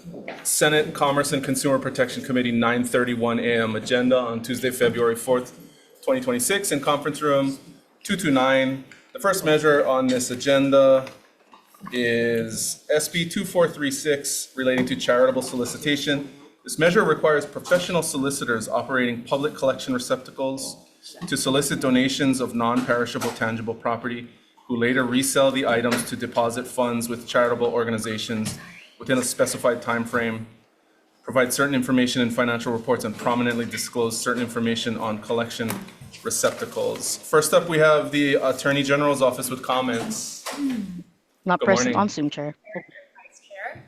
Senate Commerce and Consumer Protection Committee 9:31 a.m. agenda on Tuesday, February 4th, 2026 in conference room 229. The first measure on this agenda is SB 2436 relating to charitable solicitation. This measure requires professional solicitors operating public collection receptacles to solicit donations of non-perishable tangible property who later resell the items to deposit funds with charitable organizations within a specified time frame, provide certain information in financial reports, and prominently disclose certain information on collection receptacles. First up, we have the Attorney General's office with comments. Not Good present morning. on Zoom, Chair. Vice Chair,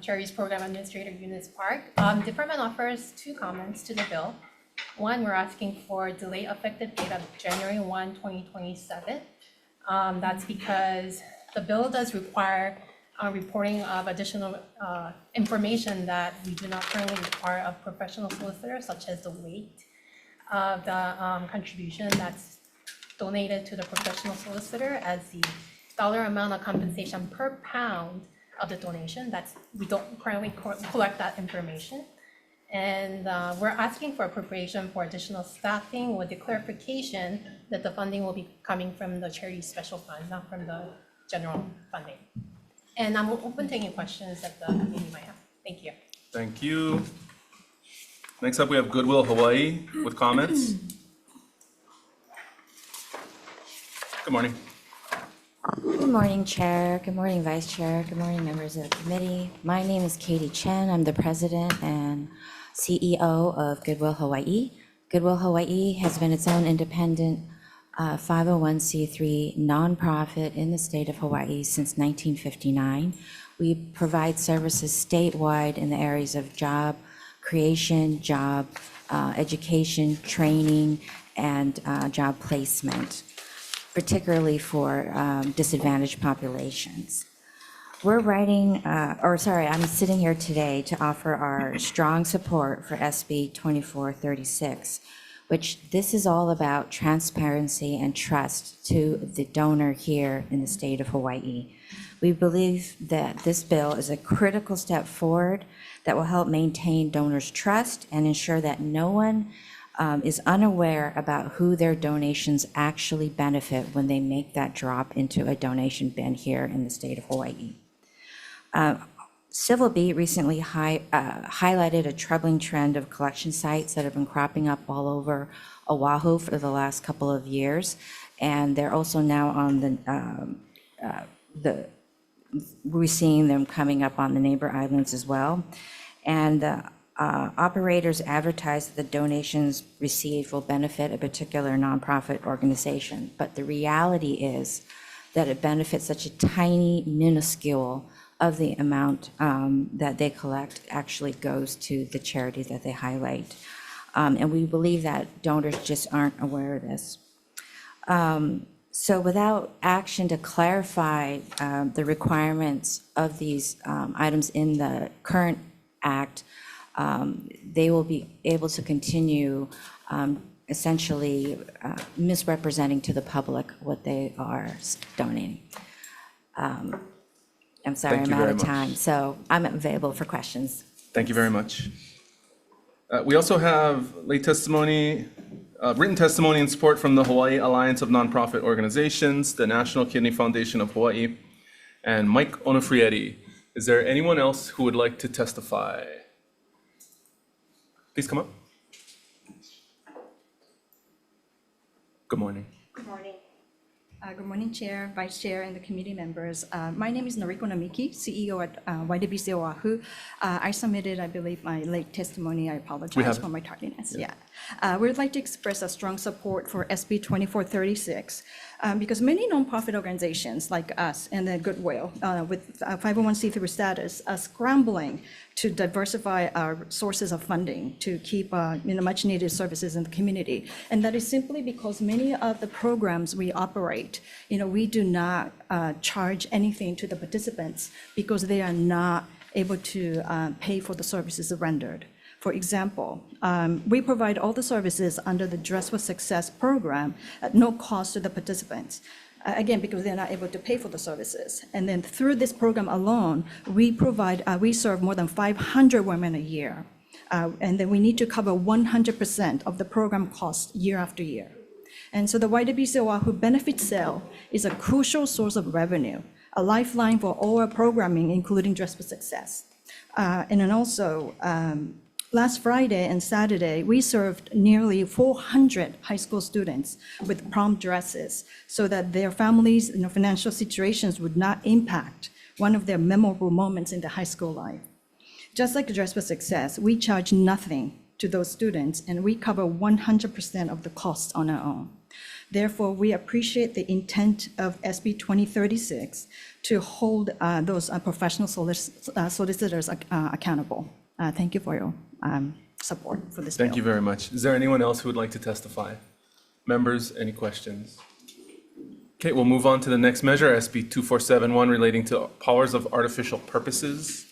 Cherry's Program Administrator Eunice Park. Department offers 2 comments to the bill. One, we're asking for delay effective date of January 1, 2027. That's because the bill does require reporting of additional information that we do not currently require of professional solicitors, such as the weight of the contribution that's donated to the professional solicitor as the dollar amount of compensation per pound of the donation. We don't currently collect that information. And we're asking for appropriation for additional staffing with the clarification that the funding will be coming from the charity special fund, not from the general funding. And I'm open to any questions that the community might have. Thank you. Thank you. Next up, we have Goodwill Hawaii with comments. Good morning. Good morning, Chair. Good morning, Vice Chair. Good morning, members of the committee. My name is Katie Chen. I'm the President and CEO of Goodwill Hawaii. Goodwill Hawaii has been its own independent 501c3 nonprofit in the state of Hawaii since 1959. We provide services statewide in the areas of job creation, job education, training, and job placement, particularly for disadvantaged populations. I'm sitting here today to offer our strong support for SB 2436, which this is all about transparency and trust to the donor here in the state of Hawaii. We believe that this bill is a critical step forward that will help maintain donors' trust and ensure that no one is unaware about who their donations actually benefit when they make that drop into a donation bin here in the state of Hawaii. Civil Beat recently highlighted a troubling trend of collection sites that have been cropping up all over Oahu for the last couple of years, and they're also now on we're seeing them coming up on the neighbor islands as well. And operators advertise that the donations received will benefit a particular nonprofit organization, but the reality is that it benefits such a tiny, minuscule of the amount that they collect actually goes to the charity that they highlight. And we believe that donors just aren't aware of this. So without action to clarify the requirements of these items in the current act, they will be able to continue essentially misrepresenting to the public what they are donating. I'm sorry, Thank I'm you out very of much. time, so I'm available for questions. Thank you very much. We also have late testimony, written testimony in support from the Hawaii Alliance of Nonprofit Organizations, the National Kidney Foundation of Hawaii, and Mike Onofrieri. Is there anyone else who would like to testify? Please come up. Good morning. Good morning. Good morning, Chair, Vice Chair, and the committee members. My name is Noriko Namiki, CEO at YWC Oahu. I submitted, I believe, my late testimony. I apologize for my tardiness. Yeah. We would like to express a strong support for SB 2436 because many nonprofit organizations like us and the Goodwill with 501c3 status are scrambling to diversify our sources of funding to keep much needed services in the community. And that is simply because many of the programs we operate, we do not charge anything to the participants because they are not able to pay for the services rendered. For example, we provide all the services under the Dress for Success program at no cost to the participants. Again, because they're not able to pay for the services. And then through this program alone, we serve more than 500 women a year. And then we need to cover 100% of the program costs year after year. And so the YWC Oahu benefit sale is a crucial source of revenue, a lifeline for all our programming, including Dress for Success. And then also, last Friday and Saturday, we served nearly 400 high school students with prom dresses so that their families and financial situations would not impact one of their memorable moments in their high school life. Just like Dress for Success, we charge nothing to those students and we cover 100% of the costs on our own. Therefore, we appreciate the intent of SB 2036 to hold those professional solicitors accountable. Thank you for your support for this bill. Thank you very much. Is there anyone else who would like to testify? Members, any questions? Okay, we'll move on to the next measure, SB 2471, relating to powers of artificial persons.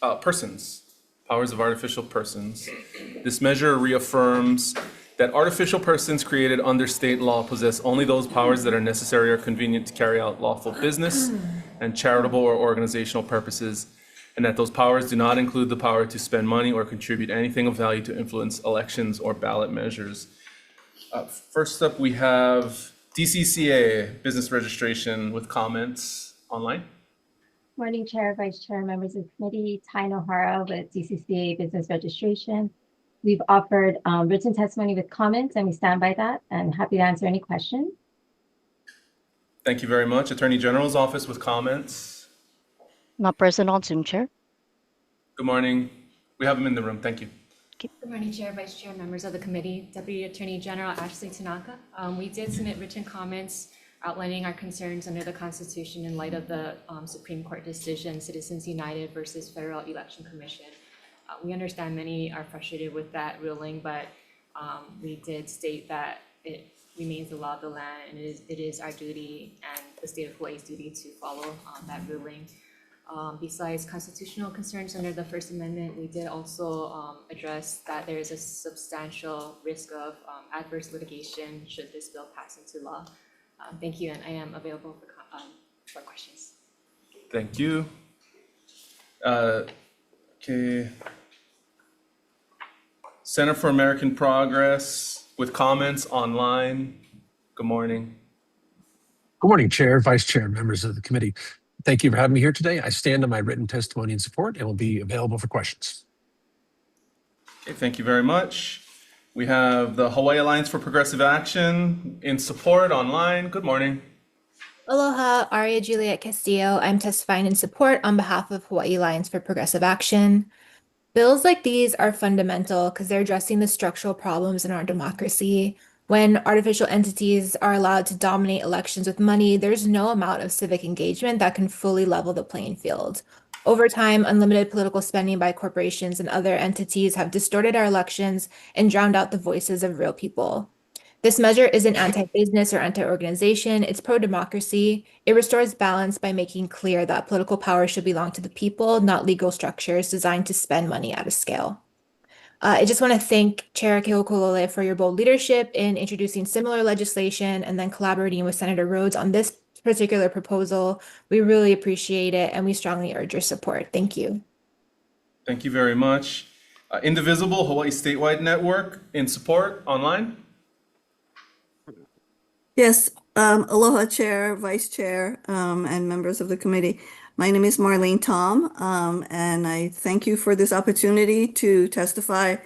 Powers of artificial persons. This measure reaffirms that artificial persons created under state law possess only those powers that are necessary or convenient to carry out lawful business and charitable or organizational purposes, and that those powers do not include the power to spend money or contribute anything of value to influence elections or ballot measures. First up, we have DCCA, business registration with comments online. Morning, Chair, Vice Chair, members of the committee. Tai Nohara with DCCA Business Registration. We've offered written testimony with comments, and we stand by that, and happy to answer any questions. Thank you very much. Attorney General's office with comments. Not present on Zoom, Chair. Good morning. We have him in the room. Thank you. Good morning, Chair, Vice Chair, members of the committee. Deputy Attorney General Ashley Tanaka. We did submit written comments outlining our concerns under the Constitution in light of the Supreme Court decision, Citizens United versus Federal Election Commission. We understand many are frustrated with that ruling, but we did state that it remains the law of the land, and it is our duty and the state of Hawaii's duty to follow that ruling. Besides constitutional concerns under the First Amendment, we did also address that there is a substantial risk of adverse litigation should this bill pass into law. Thank you, and I am available for questions. Thank you. Okay. Center for American Progress with comments online. Good morning. Good morning, Chair, Vice Chair, members of the committee. Thank you for having me here today. I stand on my written testimony and support and will be available for questions. Okay, thank you very much. We have the Hawaii Alliance for Progressive Action in support online. Good morning. Aloha, Aria Juliet Castillo. I'm testifying in support on behalf of Hawaii Alliance for Progressive Action. Bills like these are fundamental because they're addressing the structural problems in our democracy. When artificial entities are allowed to dominate elections with money, there's no amount of civic engagement that can fully level the playing field. Over time, unlimited political spending by corporations and other entities have distorted our elections and drowned out the voices of real people. This measure isn't anti-business or anti-organization, it's pro-democracy. It restores balance by making clear that political power should belong to the people, not legal structures designed to spend money at a scale. I just want to thank Chair Kehokolole for your bold leadership in introducing similar legislation and then collaborating with Senator Rhodes on this particular proposal. We really appreciate it, and we strongly urge your support. Thank you. Thank you very much. Indivisible Hawaii Statewide Network in support online. Yes, aloha, Chair, Vice Chair, and members of the committee. My name is Marlene Tom, and I thank you for this opportunity to testify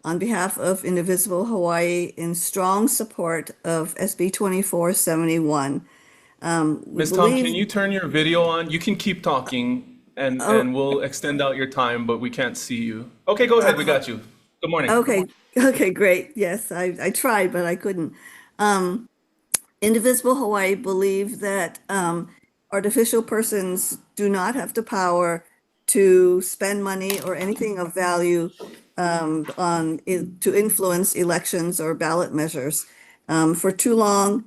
on behalf of Indivisible Hawaii in strong support of SB 2471. Ms. Tom, can you turn your video on? You can keep talking and we'll extend out your time, but we can't see you. Okay, go ahead, we got you. Good morning. Okay, great. Yes, I tried, but I couldn't. Indivisible Hawaii believe that artificial persons do not have the power to spend money or anything of value to influence elections or ballot measures. For too long,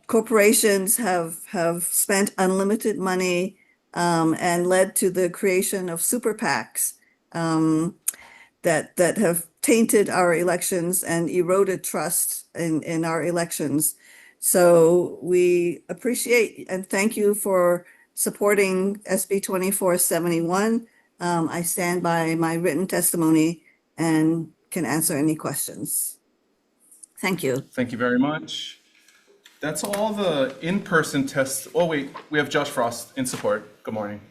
corporations have spent unlimited money and led to the creation of super PACs that have tainted our elections and eroded trust in our elections. So we appreciate and thank you for supporting SB 2471. I stand by my written testimony and can answer any questions. Thank you. Thank you very much. That's all the in-person tests. Oh, wait, we have Josh Frost in support. Good morning.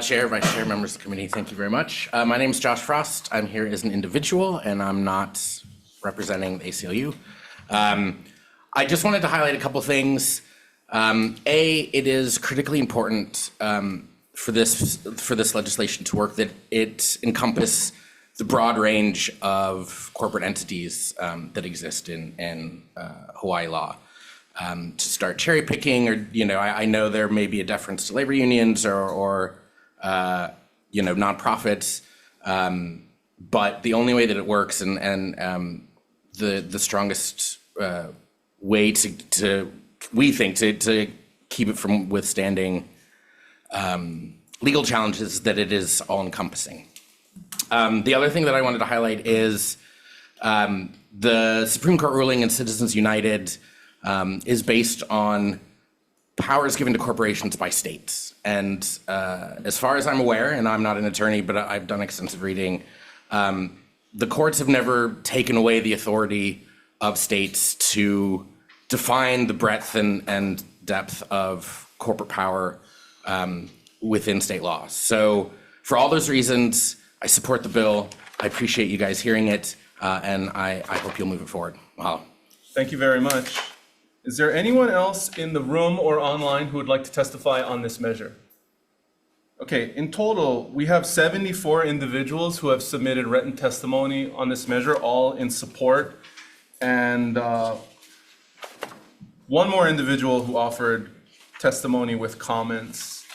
Chair, Vice Chair, members of the committee, thank you very much. My name is Josh Frost. I'm here as an individual and I'm not representing the ACLU. I just wanted to highlight a couple things. It is critically important for this legislation to work that it encompass the broad range of corporate entities that exist in Hawaii law. To start cherry picking, or I know there may be a deference to labor unions or nonprofits, but the only way that it works and the strongest way to we think to keep it from withstanding legal challenges is that it is all encompassing. The other thing that I wanted to highlight is the Supreme Court ruling in Citizens United is based on powers given to corporations by states. And as far as I'm aware, and I'm not an attorney, but I've done extensive reading, the courts have never taken away the authority of states to define the breadth and depth of corporate power within state laws. So for all those reasons, I support the bill. I appreciate you guys hearing it, and I hope you'll move it forward. Mahalo. Thank you very much. Is there anyone else in the room or online who would like to testify on this measure? Okay, in total, we have 74 individuals who have submitted written testimony on this measure, all in support. And one more individual who offered testimony with comments.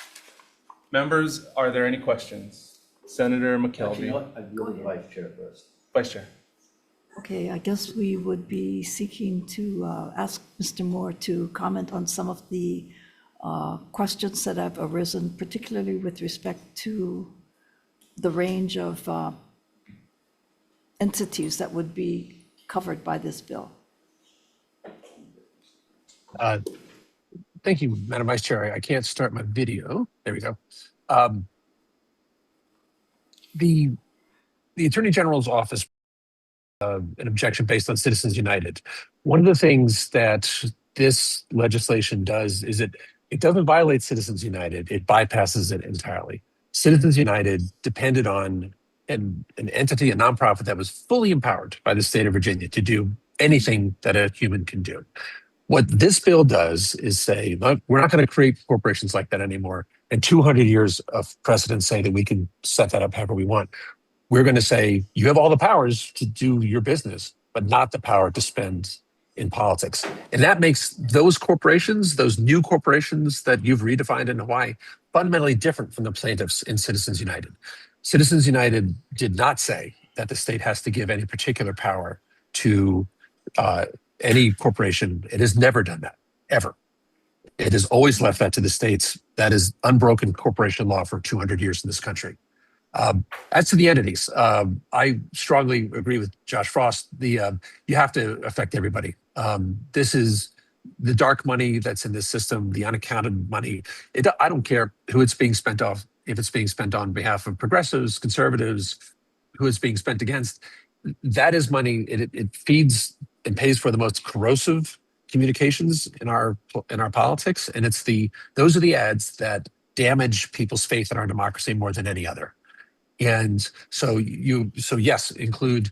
Members, are there any questions? Senator McKelvey. Actually, you know what? I'd go to the vice chair first. Vice Chair. Okay, I guess we would be seeking to ask Mr. Moore to comment on some of the questions that have arisen, particularly with respect to the range of entities that would be covered by this bill. Thank you, Madam Vice Chair. I can't start my video. There we go. The Attorney General's office, an objection based on Citizens United. One of the things that this legislation does is it doesn't violate Citizens United, it bypasses it entirely. Citizens United depended on an entity, a nonprofit that was fully empowered by the state of Virginia to do anything that a human can do. What this bill does is say, look, we're not going to create corporations like that anymore. And 200 years of precedent say that we can set that up however we want. We're going to say, you have all the powers to do your business, but not the power to spend in politics. And that makes those corporations, those new corporations that you've redefined in Hawaii, fundamentally different from the plaintiffs in Citizens United. Citizens United did not say that the state has to give any particular power to any corporation. It has never done that, ever. It has always left that to the states. That is unbroken corporation law for 200 years in this country. As to the entities, I strongly agree with Josh Frost. You have to affect everybody. This is the dark money that's in this system, the unaccounted money. I don't care who it's being spent off, if it's being spent on behalf of progressives, conservatives, who it's being spent against. That is money. It feeds and pays for the most corrosive communications in our politics, and those are the ads that damage people's faith in our democracy more than any other. And so yes, include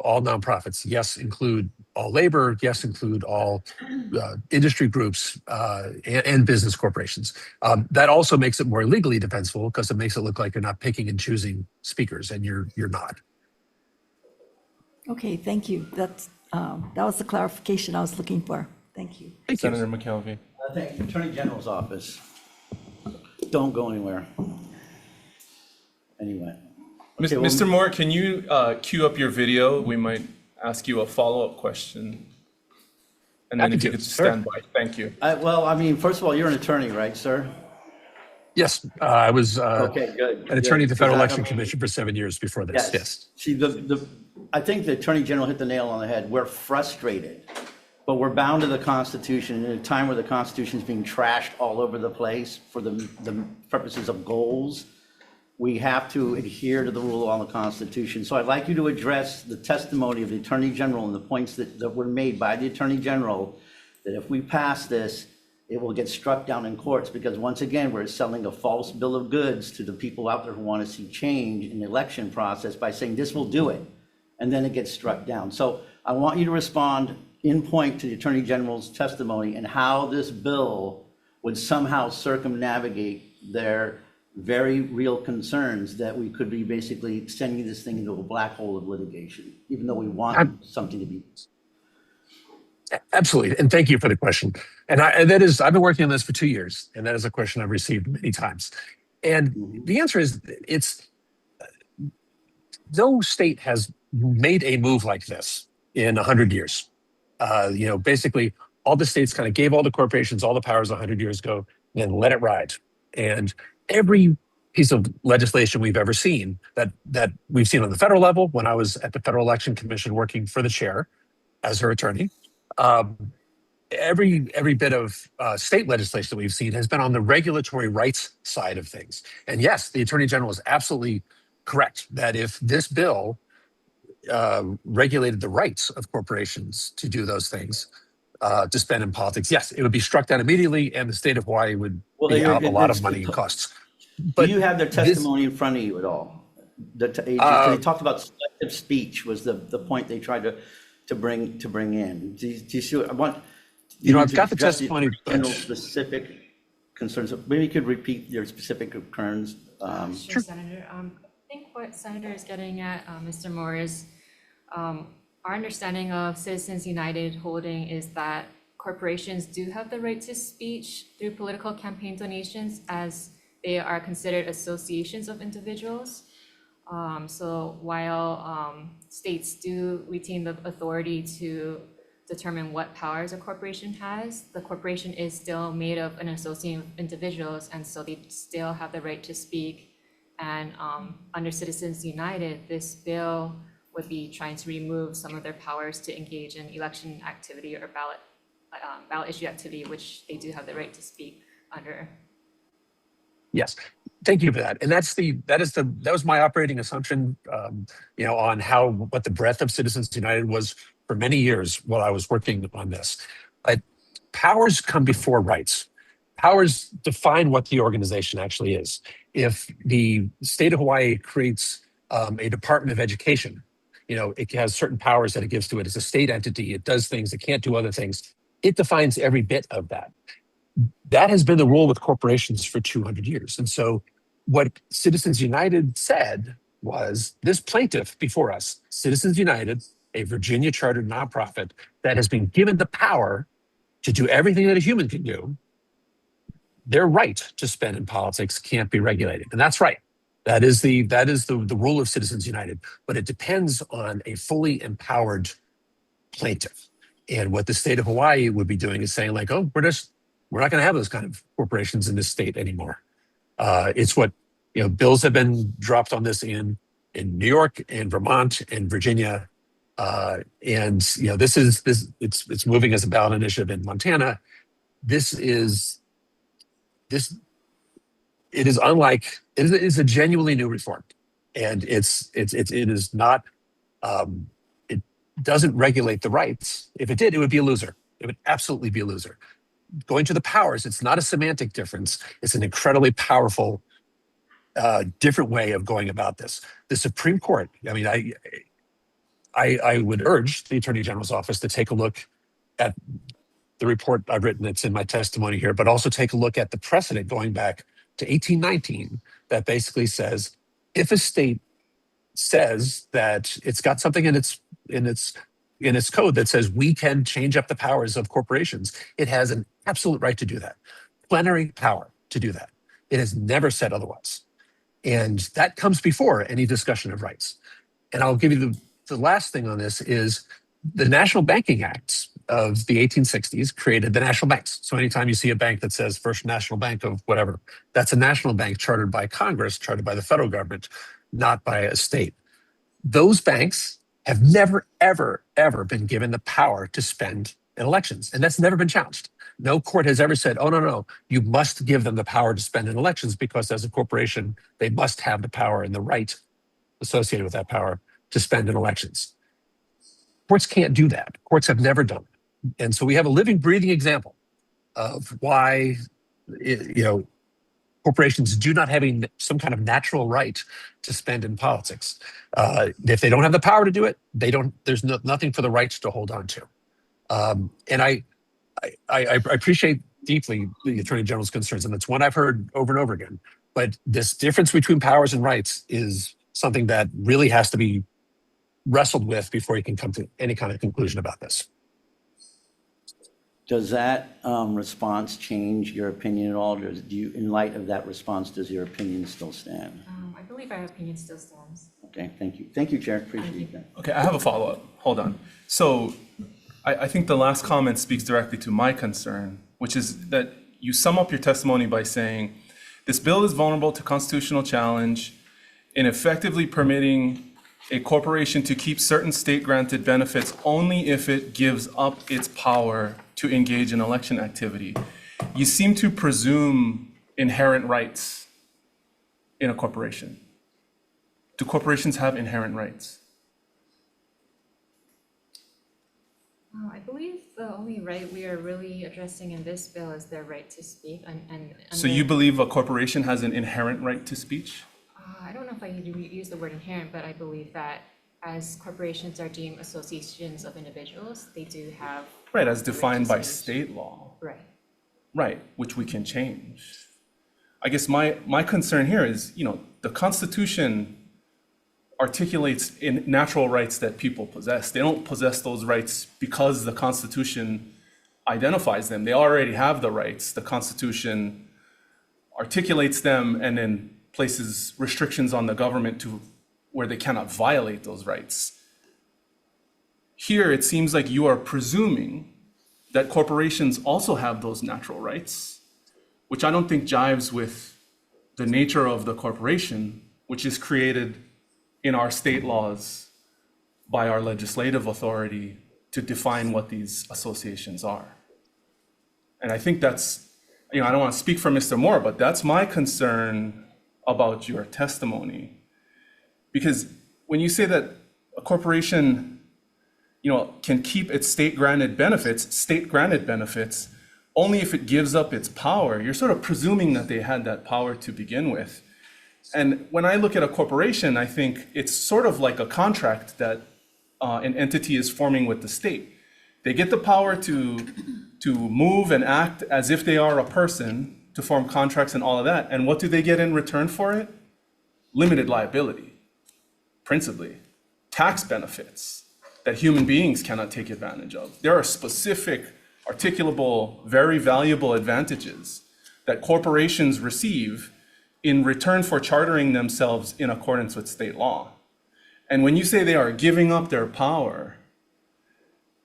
all nonprofits. Yes, include all labor. Yes, include all industry groups and business corporations. That also makes it more legally defensible because it makes it look like you're not picking and choosing speakers, and you're not. Okay, thank you. That was the clarification I was looking for. Thank you. Senator McKelvey. Thank you. Attorney General's office. Don't go anywhere. Anyway. Okay, Mr. Moore, can you cue up your video? We might ask you a follow-up question. And then if you could stand by, thank you. Well, I mean, first of all, you're an attorney, right, sir? Yes, I was okay, good, an attorney at the Federal Election okay. Commission for 7 years before this. Yes. See, I think the Attorney General hit the nail on the head. We're frustrated, but we're bound to the Constitution in a time where the Constitution is being trashed all over the place for the purposes of goals. We have to adhere to the rule on the Constitution. So I'd like you to address the testimony of the Attorney General and the points that were made by the Attorney General, that if we pass this, it will get struck down in courts, because once again, we're selling a false bill of goods to the people out there who want to see change in the election process by saying this will do it, and then it gets struck down. So I want you to respond in point to the Attorney General's testimony and how this bill would somehow circumnavigate their very real concerns that we could be basically sending this thing into a black hole of litigation, even though we want something to be. Absolutely, and thank you for the question. And I've been working on this for 2 years, and that is a question I've received many times. And the answer is, no state has made a move like this in 100 years. Basically, all the states kind of gave all the corporations all the powers 100 years ago, and then let it ride. And every piece of legislation we've ever seen that we've seen on the federal level when I was at the Federal Election Commission working for the chair as her attorney. Every bit of state legislation that we've seen has been on the regulatory rights side of things. And yes, the Attorney General is absolutely correct that if this bill regulated the rights of corporations to do those things, to spend in politics, yes, it would be struck down immediately, and the state of Hawaii would be out a lot of money in costs. Do you have their testimony in front of you at all? They talked about selective speech was the point they tried to bring in. Do you see what I want? I've got the testimony. Specific concerns. Maybe you could repeat your specific concerns. Sure, Senator. I think what Senator is getting at, Mr. Moore, is our understanding of Citizens United holding is that corporations do have the right to speech through political campaign donations, as they are considered associations of individuals. So while states do retain the authority to determine what powers a corporation has, the corporation is still made of an association of individuals, and so they still have the right to speak. And under Citizens United, this bill would be trying to remove some of their powers to engage in election activity or ballot issue activity, which they do have the right to speak under. Yes, thank you for that. And that was my operating assumption, on what the breadth of Citizens United was for many years while I was working on this. Powers come before rights. Powers define what the organization actually is. If the state of Hawaii creates a Department of Education, it has certain powers that it gives to it. It's a state entity. It does things. It can't do other things. It defines every bit of that. That has been the rule with corporations for 200 years. And so what Citizens United said was this plaintiff before us, Citizens United, a Virginia chartered nonprofit that has been given the power to do everything that a human can do, their right to spend in politics can't be regulated. And that's right. That is the rule of Citizens United, but it depends on a fully empowered plaintiff. And what the state of Hawaii would be doing is saying like, oh, we're not going to have those kind of corporations in this state anymore. It's what, bills have been dropped on this in New York and Vermont and Virginia. It's moving as a ballot initiative in Montana. It is a genuinely new reform, and it doesn't regulate the rights. If it did, it would be a loser. It would absolutely be a loser. Going to the powers, it's not a semantic difference. It's an incredibly powerful, different way of going about this. The Supreme Court, I would urge the Attorney General's office to take a look at the report I've written that's in my testimony here, but also take a look at the precedent going back to 1819 that basically says if a state says that it's got something in its code that says we can change up the powers of corporations, it has an absolute right to do that, plenary power to do that. It has never said otherwise. And that comes before any discussion of rights. And I'll give you the last thing on this is the National Banking Acts of the 1860s created the national banks. So anytime you see a bank that says First National Bank of whatever, that's a national bank chartered by Congress, chartered by the federal government, not by a state. Those banks have never, ever, ever been given the power to spend in elections. And that's never been challenged. No court has ever said, oh, no, you must give them the power to spend in elections because as a corporation, they must have the power and the right associated with that power to spend in elections. Courts can't do that. Courts have never done it. And so we have a living, breathing example of why, corporations do not have some kind of natural right to spend in politics. If they don't have the power to do it, there's nothing for the rights to hold on to. And I appreciate deeply the Attorney General's concerns, and it's one I've heard over and over again. But this difference between powers and rights is something that really has to be wrestled with before you can come to any kind of conclusion about this. Does that response change your opinion at all? In light of that response, does your opinion still stand? I believe our opinion still stands. Okay, thank you. Thank you, Chair. Appreciate that. Okay, I have a follow-up. Hold on. So I think the last comment speaks directly to my concern, which is that you sum up your testimony by saying This bill is vulnerable to constitutional challenge in effectively permitting a corporation to keep certain state-granted benefits only if it gives up its power to engage in election activity. You seem to presume inherent rights in a corporation. Do corporations have inherent rights? I believe the only right we are really addressing in this bill is their right to speak and. So you believe a corporation has an inherent right to speech? I don't know if I need to use the word inherent, but I believe that as corporations are deemed associations of individuals, they do have. Right, as the right defined to by speech. state law. Right. Right, which we can change. I guess my concern here is, the Constitution articulates in natural rights that people possess. They don't possess those rights because the Constitution identifies them. They already have the rights. The Constitution articulates them and then places restrictions on the government to where they cannot violate those rights. Here, it seems like you are presuming that corporations also have those natural rights, which I don't think jives with the nature of the corporation, which is created in our state laws by our legislative authority to define what these associations are. And I think that's, I don't want to speak for Mr. Moore, but that's my concern about your testimony. Because when you say that a corporation, can keep its state-granted benefits only if it gives up its power, you're sort of presuming that they had that power to begin with. And when I look at a corporation, I think it's sort of like a contract that an entity is forming with the state. They get the power to move and act as if they are a person, to form contracts and all of that. And what do they get in return for it? Limited liability, principally. Tax benefits that human beings cannot take advantage of. There are specific, articulable, very valuable advantages that corporations receive in return for chartering themselves in accordance with state law. And when you say they are giving up their power,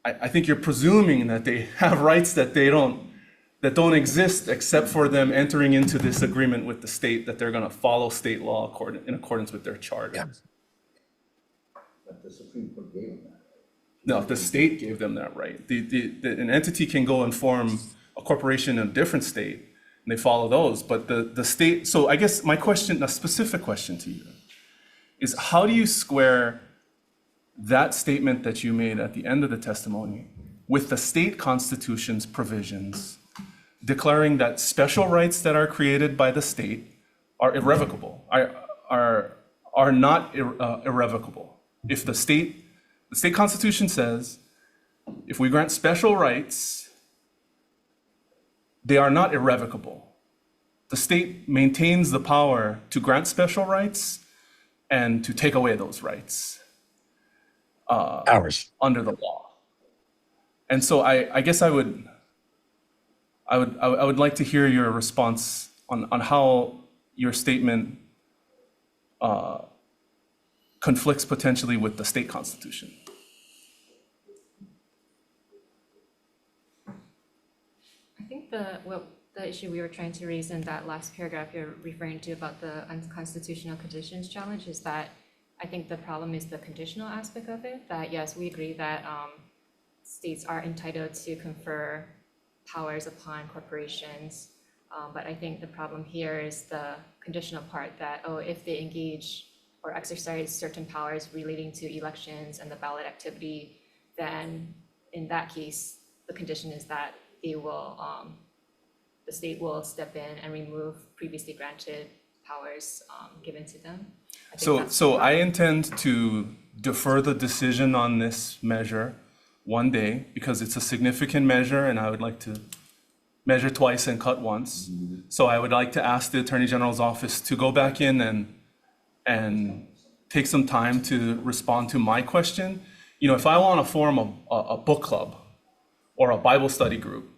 I think you're presuming that they have rights that don't exist except for them entering into this agreement with the state that they're going to follow state law in accordance with their charter. Yeah. But the Supreme Court gave them that. No, the state gave them that right. An entity can go and form a corporation in a different state, and they follow those. But the state, so I guess my question, a specific question to you, is how do you square that statement that you made at the end of the testimony with the state constitution's provisions declaring that special rights that are created by the state are irrevocable, are not irrevocable? If the state constitution says, if we grant special rights, they are not irrevocable. The state maintains the power to grant special rights and to take away those rights. Ours. Under the law. And so I guess I would like to hear your response on how your statement conflicts potentially with the state constitution. I think the issue we were trying to raise in that last paragraph you're referring to about the unconstitutional conditions challenge is that I think the problem is the conditional aspect of it, that yes, we agree that states are entitled to confer powers upon corporations, but I think the problem here is the conditional part that, if they engage or exercise certain powers relating to elections and the ballot activity, then in that case, the condition is that they will, the state will step in and remove previously granted powers given to them. So I intend to defer the decision on this measure one day because it's a significant measure and I would like to measure twice and cut once. So I would like to ask the Attorney General's office to go back in and take some time to respond to my question. If I want to form a book club or a Bible study group,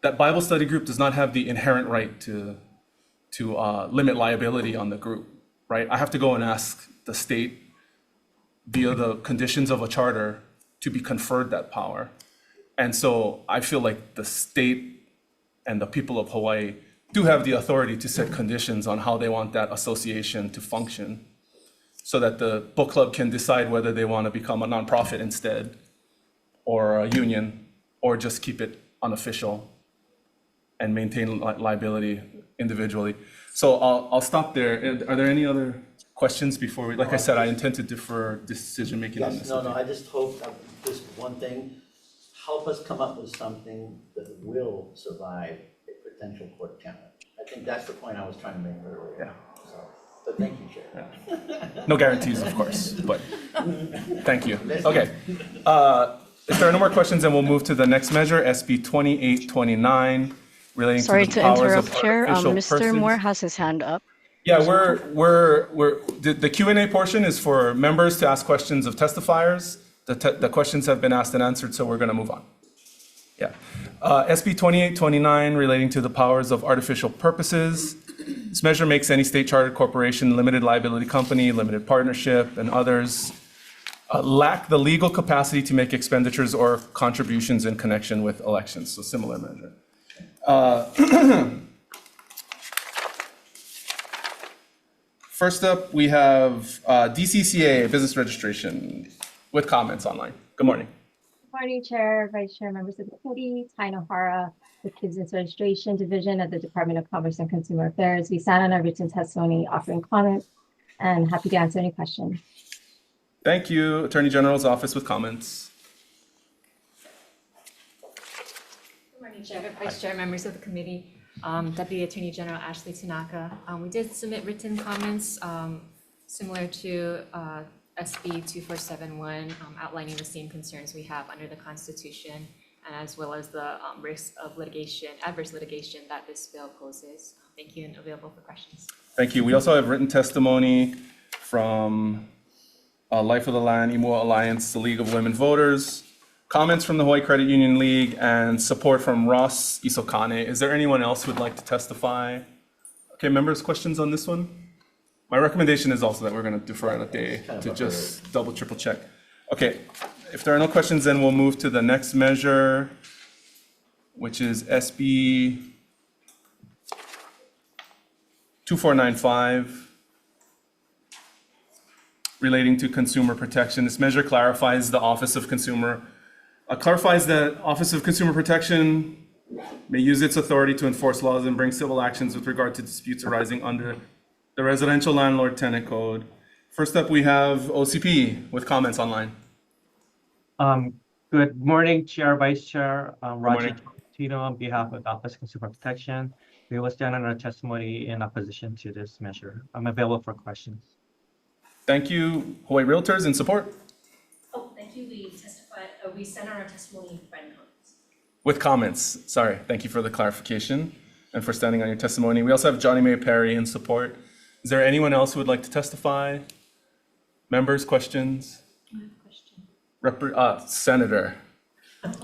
that Bible study group does not have the inherent right to limit liability on the group, right? I have to go and ask the state via the conditions of a charter to be conferred that power. And so I feel like the state and the people of Hawaii do have the authority to set conditions on how they want that association to function, so that the book club can decide whether they want to become a nonprofit instead, or a union, or just keep it unofficial and maintain liability individually. So I'll stop there. Are there any other questions before we, like I said, I intend to defer decision-making on Yes, this. no, I just hope, just one thing, help us come up with something that will survive a potential court challenge. I think that's the point I was trying to make earlier. Yeah. So, but thank you, Chair. No guarantees, of course, but thank you. Okay. If there are no more questions, then we'll move to the next measure, SB 2829, relating to Sorry the to powers interrupt, of Chair. artificial Mr. persons. Moore has his hand up. Yeah, the Q&A portion is for members to ask questions of testifiers. The questions have been asked and answered, so we're going to move on. Yeah. SB 2829, relating to the powers of artificial purposes. This measure makes any state chartered corporation, limited liability company, limited partnership, and others lack the legal capacity to make expenditures or contributions in connection with elections. So similar measure. First up, we have DCCA, business registration, with comments online. Good morning. Good morning, Chair, Vice Chair, members of the committee. Tai Nohara with Business Registration Division at the Department of Commerce and Consumer Affairs. We sat on our written testimony offering comments and happy to answer any questions. Thank you. Attorney General's office with comments. Good morning, Chair, Vice Chair, members of the committee. Deputy Attorney General Ashley Tanaka. We did submit written comments similar to SB 2471, outlining the same concerns we have under the Constitution, and as well as the risk of litigation, adverse litigation that this bill poses. Thank you, and available for questions. Thank you. We also have written testimony from Life of the Land, Imua Alliance, the League of Women Voters, comments from the Hawaii Credit Union League, and support from Ross Isokane. Is there anyone else who would like to testify? Okay, members, questions on this one? My recommendation is also that we're going to defer it a day to just double, triple check. Okay, if there are no questions, then we'll move to the next measure, which is SB 2495, relating to consumer protection. This measure clarifies the Office of Consumer Protection may use its authority to enforce laws and bring civil actions with regard to disputes arising under the Residential Landlord-Tenant Code. First up, we have OCP with comments online. Good morning, Chair, Vice Chair. Roger morning. Tino on behalf of the Office of Consumer Protection. We will stand on our testimony in opposition to this measure. I'm available for questions. Thank you. Hawaii Realtors in support. Oh, thank you. We sent our testimony by comments. With comments, sorry. Thank you for the clarification and for standing on your testimony. We also have Johnny May Perry in support. Is there anyone else who would like to testify? Members, questions? I have a question. Senator.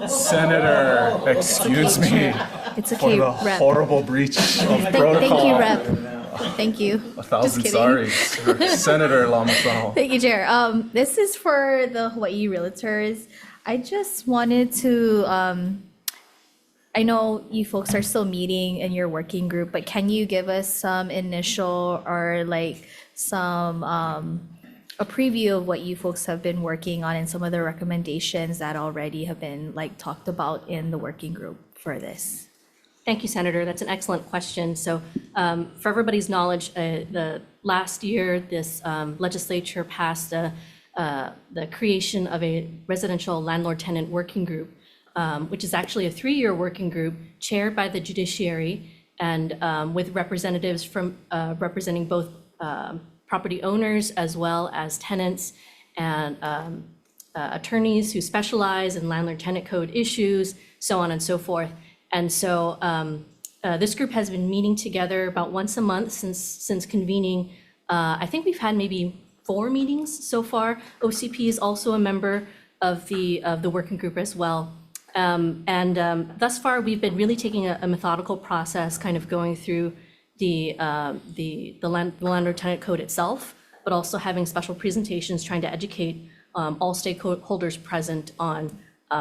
Senator, excuse me. It's okay, For the Rep. horrible breach of protocol. Thank you, Rep. Thank you. 1,000 Just sorries. Senator Lamasao. Thank you, Chair. This is for the Hawaii Realtors. I just wanted to, I know you folks are still meeting in your working group, but can you give us some initial or like some, a preview of what you folks have been working on and some of the recommendations that already have been like talked about in the working group for this? Thank you, Senator. That's an excellent question. So for everybody's knowledge, the last year, this legislature passed the creation of a residential landlord-tenant working group, which is actually a 3-year working group chaired by the judiciary and with representatives from representing both property owners as well as tenants and attorneys who specialize in landlord-tenant code issues, so on and so forth. And so this group has been meeting together about once a month since convening. I think we've had maybe 4 meetings so far. OCP is also a member of the working group as well. Thus far, we've been really taking a methodical process, kind of going through the landlord-tenant code itself, but also having special presentations trying to educate all stakeholders present on,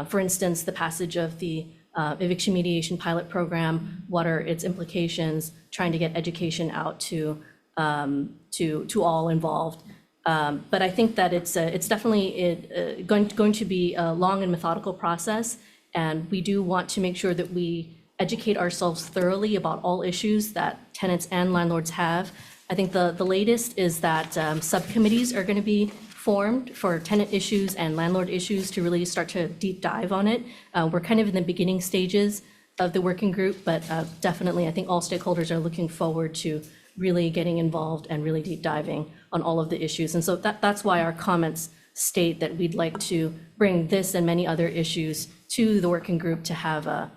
for instance, the passage of the eviction mediation pilot program, what are its implications, trying to get education out to all involved. But I think that it's definitely going to be a long and methodical process, and we do want to make sure that we educate ourselves thoroughly about all issues that tenants and landlords have. I think the latest is that subcommittees are going to be formed for tenant issues and landlord issues to really start to deep dive on it. We're kind of in the beginning stages of the working group, but definitely I think all stakeholders are looking forward to really getting involved and really deep diving on all of the issues. And so that's why our comments state that we'd like to bring this and many other issues to the working group to have a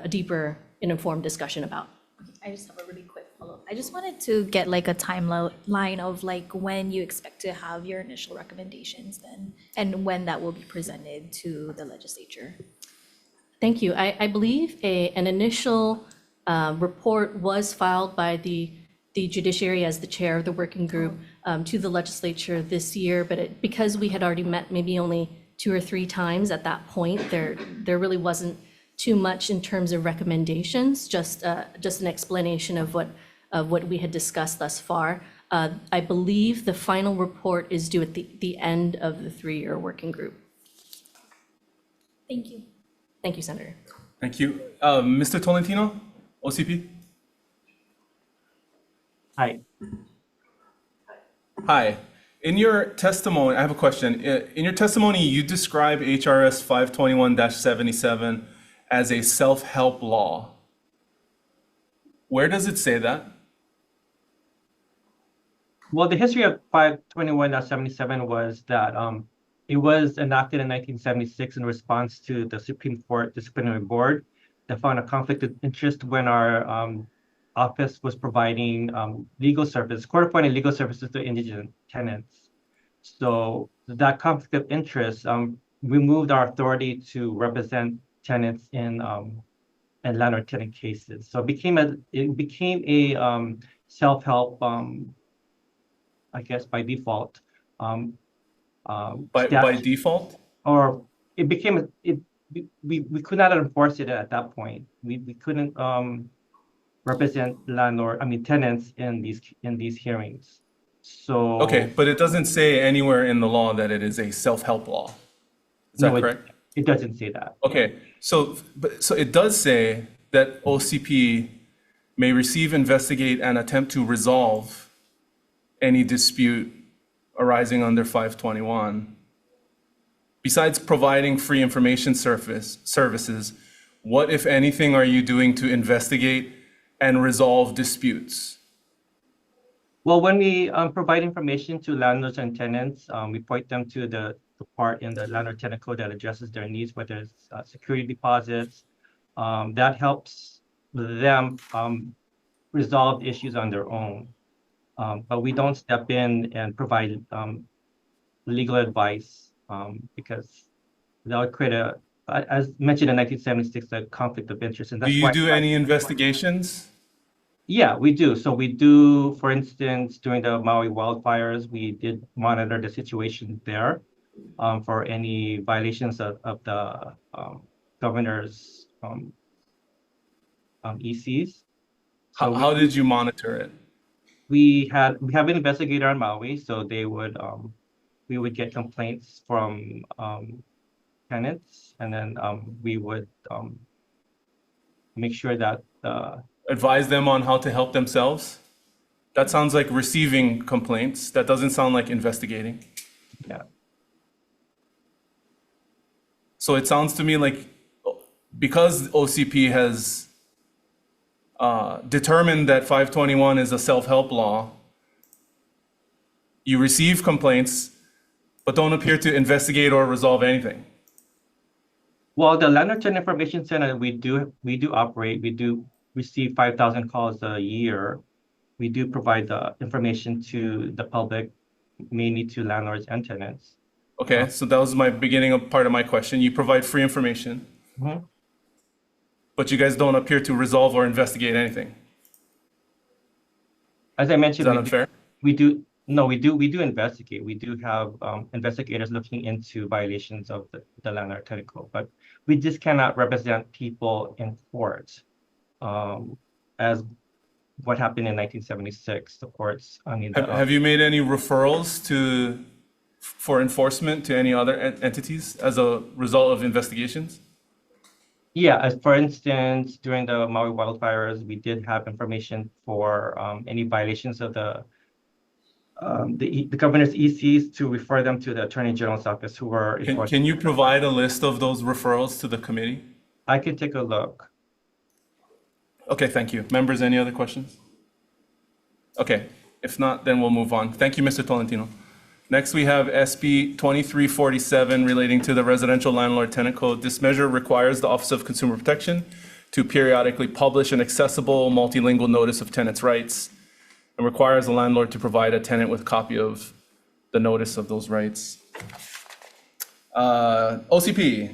deeper and informed discussion about. I just have a really quick follow-up. I just wanted to get like a timeline of like when you expect to have your initial recommendations then, and when that will be presented to the legislature. Thank you. I believe an initial report was filed by the judiciary as the chair of the working group to the legislature this year, but because we had already met maybe only 2 or 3 times at that point, there really wasn't too much in terms of recommendations, just an explanation of what we had discussed thus far. I believe the final report is due at the end of the 3-year working group. Thank you. Thank you, Senator. Thank you. Mr. Tolentino, OCP? Hi. Hi. In your testimony, I have a question. In your testimony, you describe HRS 521-77 as a self-help law. Where does it say that? Well, the history of 521-77 was that it was enacted in 1976 in response to the Supreme Court Disciplinary Board that found a conflict of interest when our office was providing court-appointed legal services to indigent tenants. So that conflict of interest removed our authority to represent tenants in landlord-tenant cases. So it became a self-help, I guess by default. By default? Or it became we could not enforce it at that point. We couldn't represent tenants in these hearings. So Okay, but it doesn't say anywhere in the law that it is a self-help law. Is that correct? It doesn't say that. Okay, so it does say that OCP may receive, investigate, and attempt to resolve any dispute arising under 521. Besides providing free information services, what, if anything, are you doing to investigate and resolve disputes? Well, when we provide information to landlords and tenants, we point them to the part in the landlord-tenant code that addresses their needs, whether it's security deposits. That helps them resolve issues on their own. But we don't step in and provide legal advice because that would create as mentioned in 1976, a conflict of interest. And that's do you do any investigations? Yeah, we do. So we do, for instance, during the Maui wildfires, we did monitor the situation there for any violations of the governor's ECs. So how did you monitor it? We have an investigator on Maui, so they would we would get complaints from tenants, and then we would make sure that advise them on how to help themselves? That sounds like receiving complaints. That doesn't sound like investigating. Yeah. So it sounds to me like because OCP has determined that 521 is a self-help law, you receive complaints, but don't appear to investigate or resolve anything. Well, the Landlord-Tenant Information Center, we do operate. We do receive 5,000 calls a year. We do provide the information to the public, mainly to landlords and tenants. Okay, so that was my beginning of part of my question. You provide free information, but you guys don't appear to resolve or investigate anything. As I mentioned, is that unfair? We do. No, we do investigate. We do have investigators looking into violations of the landlord tenant code, but we just cannot represent people in court. As what happened in 1976, the courts, I mean, Have you made any referrals for enforcement to any other entities as a result of investigations? yeah, as for instance, during the Maui wildfires, we did have information for any violations of the governor's ECs to refer them to the Attorney General's office who were Can you provide a list of those referrals to the committee? I can take a look. Okay, thank you. Members, any other questions? Okay, if not, then we'll move on. Thank you, Mr. Tolentino. Next, we have SB 2347 relating to the Residential Landlord Tenant Code. This measure requires the Office of Consumer Protection to periodically publish an accessible multilingual notice of tenants' rights and requires the landlord to provide a tenant with a copy of the notice of those rights. OCP,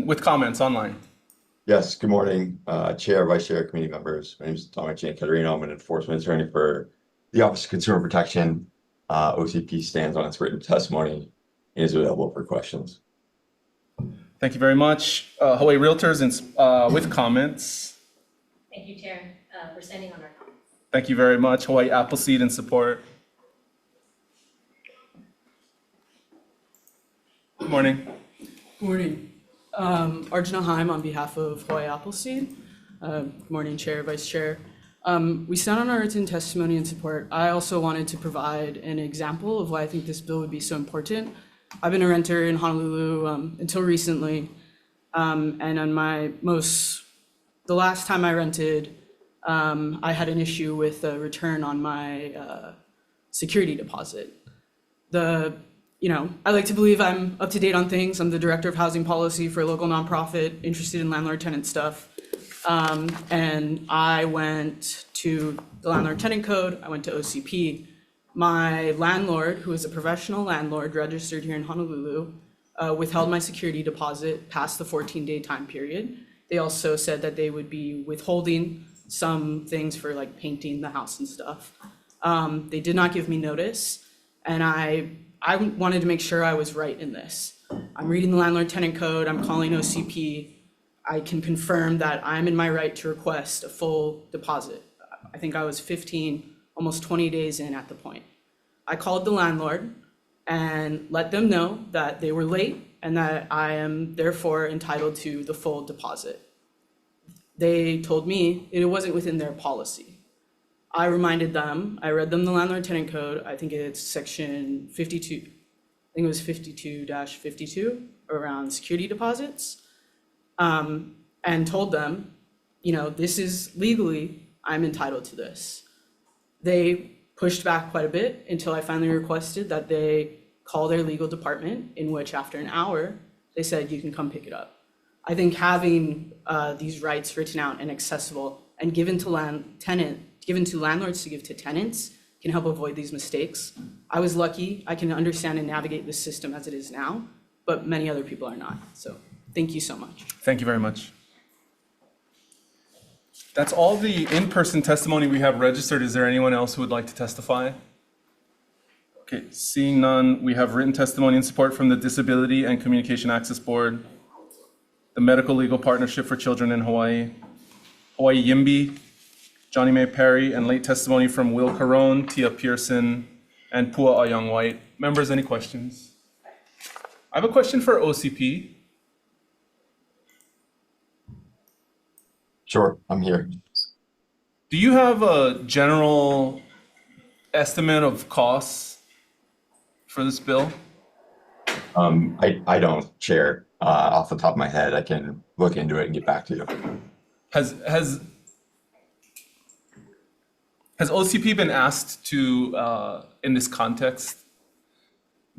with comments online. Yes, good morning, Chair, Vice Chair, committee members. My name is Dominic Giancaterino. I'm an enforcement attorney for the Office of Consumer Protection. OCP stands on its written testimony and is available for questions. Thank you very much. Hawaii Realtors with comments. Thank you, Chair, for standing on our comments. Thank you very much. Hawaii Appleseed in support. Good morning. Good morning. Arjuna Haim on behalf of Hawaii Appleseed. Good morning, Chair, Vice Chair. We stand on our written testimony and support. I also wanted to provide an example of why I think this bill would be so important. I've been a renter in Honolulu until recently, and on the last time I rented, I had an issue with a return on my security deposit. I like to believe I'm up to date on things. I'm the director of housing policy for a local nonprofit interested in landlord-tenant stuff. And I went to the landlord tenant code, I went to OCP. My landlord, who is a professional landlord registered here in Honolulu, withheld my security deposit past the 14-day time period. They also said that they would be withholding some things for like painting the house and stuff. They did not give me notice, and I wanted to make sure I was right in this. I'm reading the landlord tenant code, I'm calling OCP. I can confirm that I'm in my right to request a full deposit. I think I was 15, almost 20 days in at the point. I called the landlord and let them know that they were late and that I am therefore entitled to the full deposit. They told me it wasn't within their policy. I reminded them, I read them the landlord tenant code, I think it's section 52, I think it was 52-52 around security deposits. And told them, this is legally, I'm entitled to this. They pushed back quite a bit until I finally requested that they call their legal department, in which after an hour, they said, you can come pick it up. I think having these rights written out and accessible and given to landlords to give to tenants can help avoid these mistakes. I was lucky, I can understand and navigate this system as it is now, but many other people are not, so. Thank you so much. Thank you very much. That's all the in-person testimony we have registered. Is there anyone else who would like to testify? Okay, seeing none, we have written testimony in support from the Disability and Communication Access Board, the Medical Legal Partnership for Children in Hawaii, Hawaii YIMBY, Johnny Mae Perry, and late testimony from Will Carone, Tia Pearson, and Pua Ayong White. Members, any questions? I have a question for OCP. Sure, I'm here. Do you have a general estimate of costs for this bill? I don't, Chair. Off the top of my head, I can look into it and get back to you. Has OCP been asked to, in this context,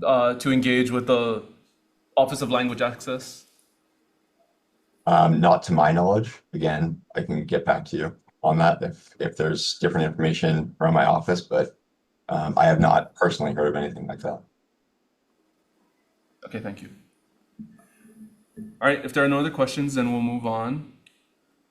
to engage with the Office of Language Access? Not to my knowledge. Again, I can get back to you on that if there's different information from my office, but I have not personally heard of anything like that. Okay, thank you. All right, if there are no other questions, then we'll move on.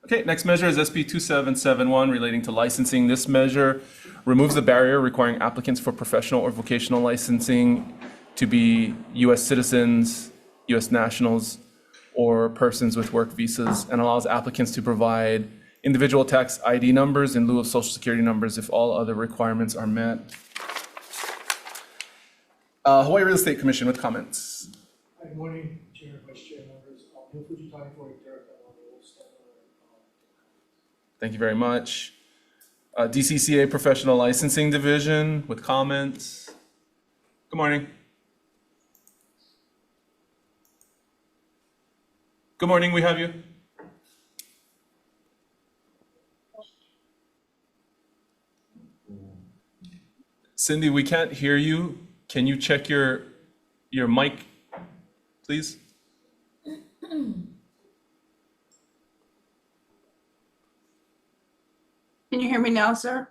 Okay, next measure is SB 2771 relating to licensing. This measure removes the barrier requiring applicants for professional or vocational licensing to be U.S. citizens, U.S. nationals, or persons with work visas, and allows applicants to provide individual tax ID numbers in lieu of social security numbers if all other requirements are met. Hawaii Real Estate Commission with comments. Good morning, Chair, Vice Chair, members. Neil Fujitani for Derek. Thank you very much. DCCA Professional Licensing Division with comments. Good morning. Good morning, we have you. Cindy, we can't hear you. Can you check your mic, please? Can you hear me now, sir?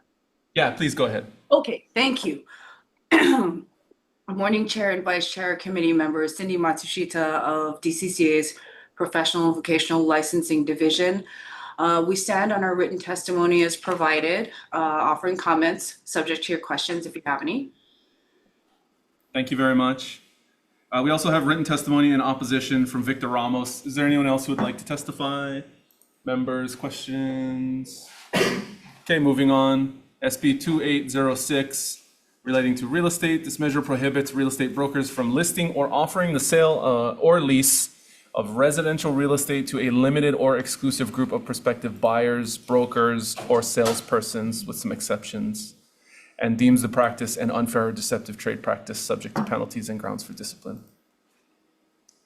Yeah, please go ahead. Okay, thank you. Good morning, Chair and Vice Chair, committee members. Cindy Matsushita of DCCA's Professional and Vocational Licensing Division. We stand on our written testimony as provided, offering comments subject to your questions if you have any. Thank you very much. We also have written testimony in opposition from Victor Ramos. Is there anyone else who would like to testify? Members, questions? Okay, moving on. SB 2806 relating to real estate. This measure prohibits real estate brokers from listing or offering the sale or lease of residential real estate to a limited or exclusive group of prospective buyers, brokers, or salespersons, with some exceptions, and deems the practice an unfair or deceptive trade practice subject to penalties and grounds for discipline.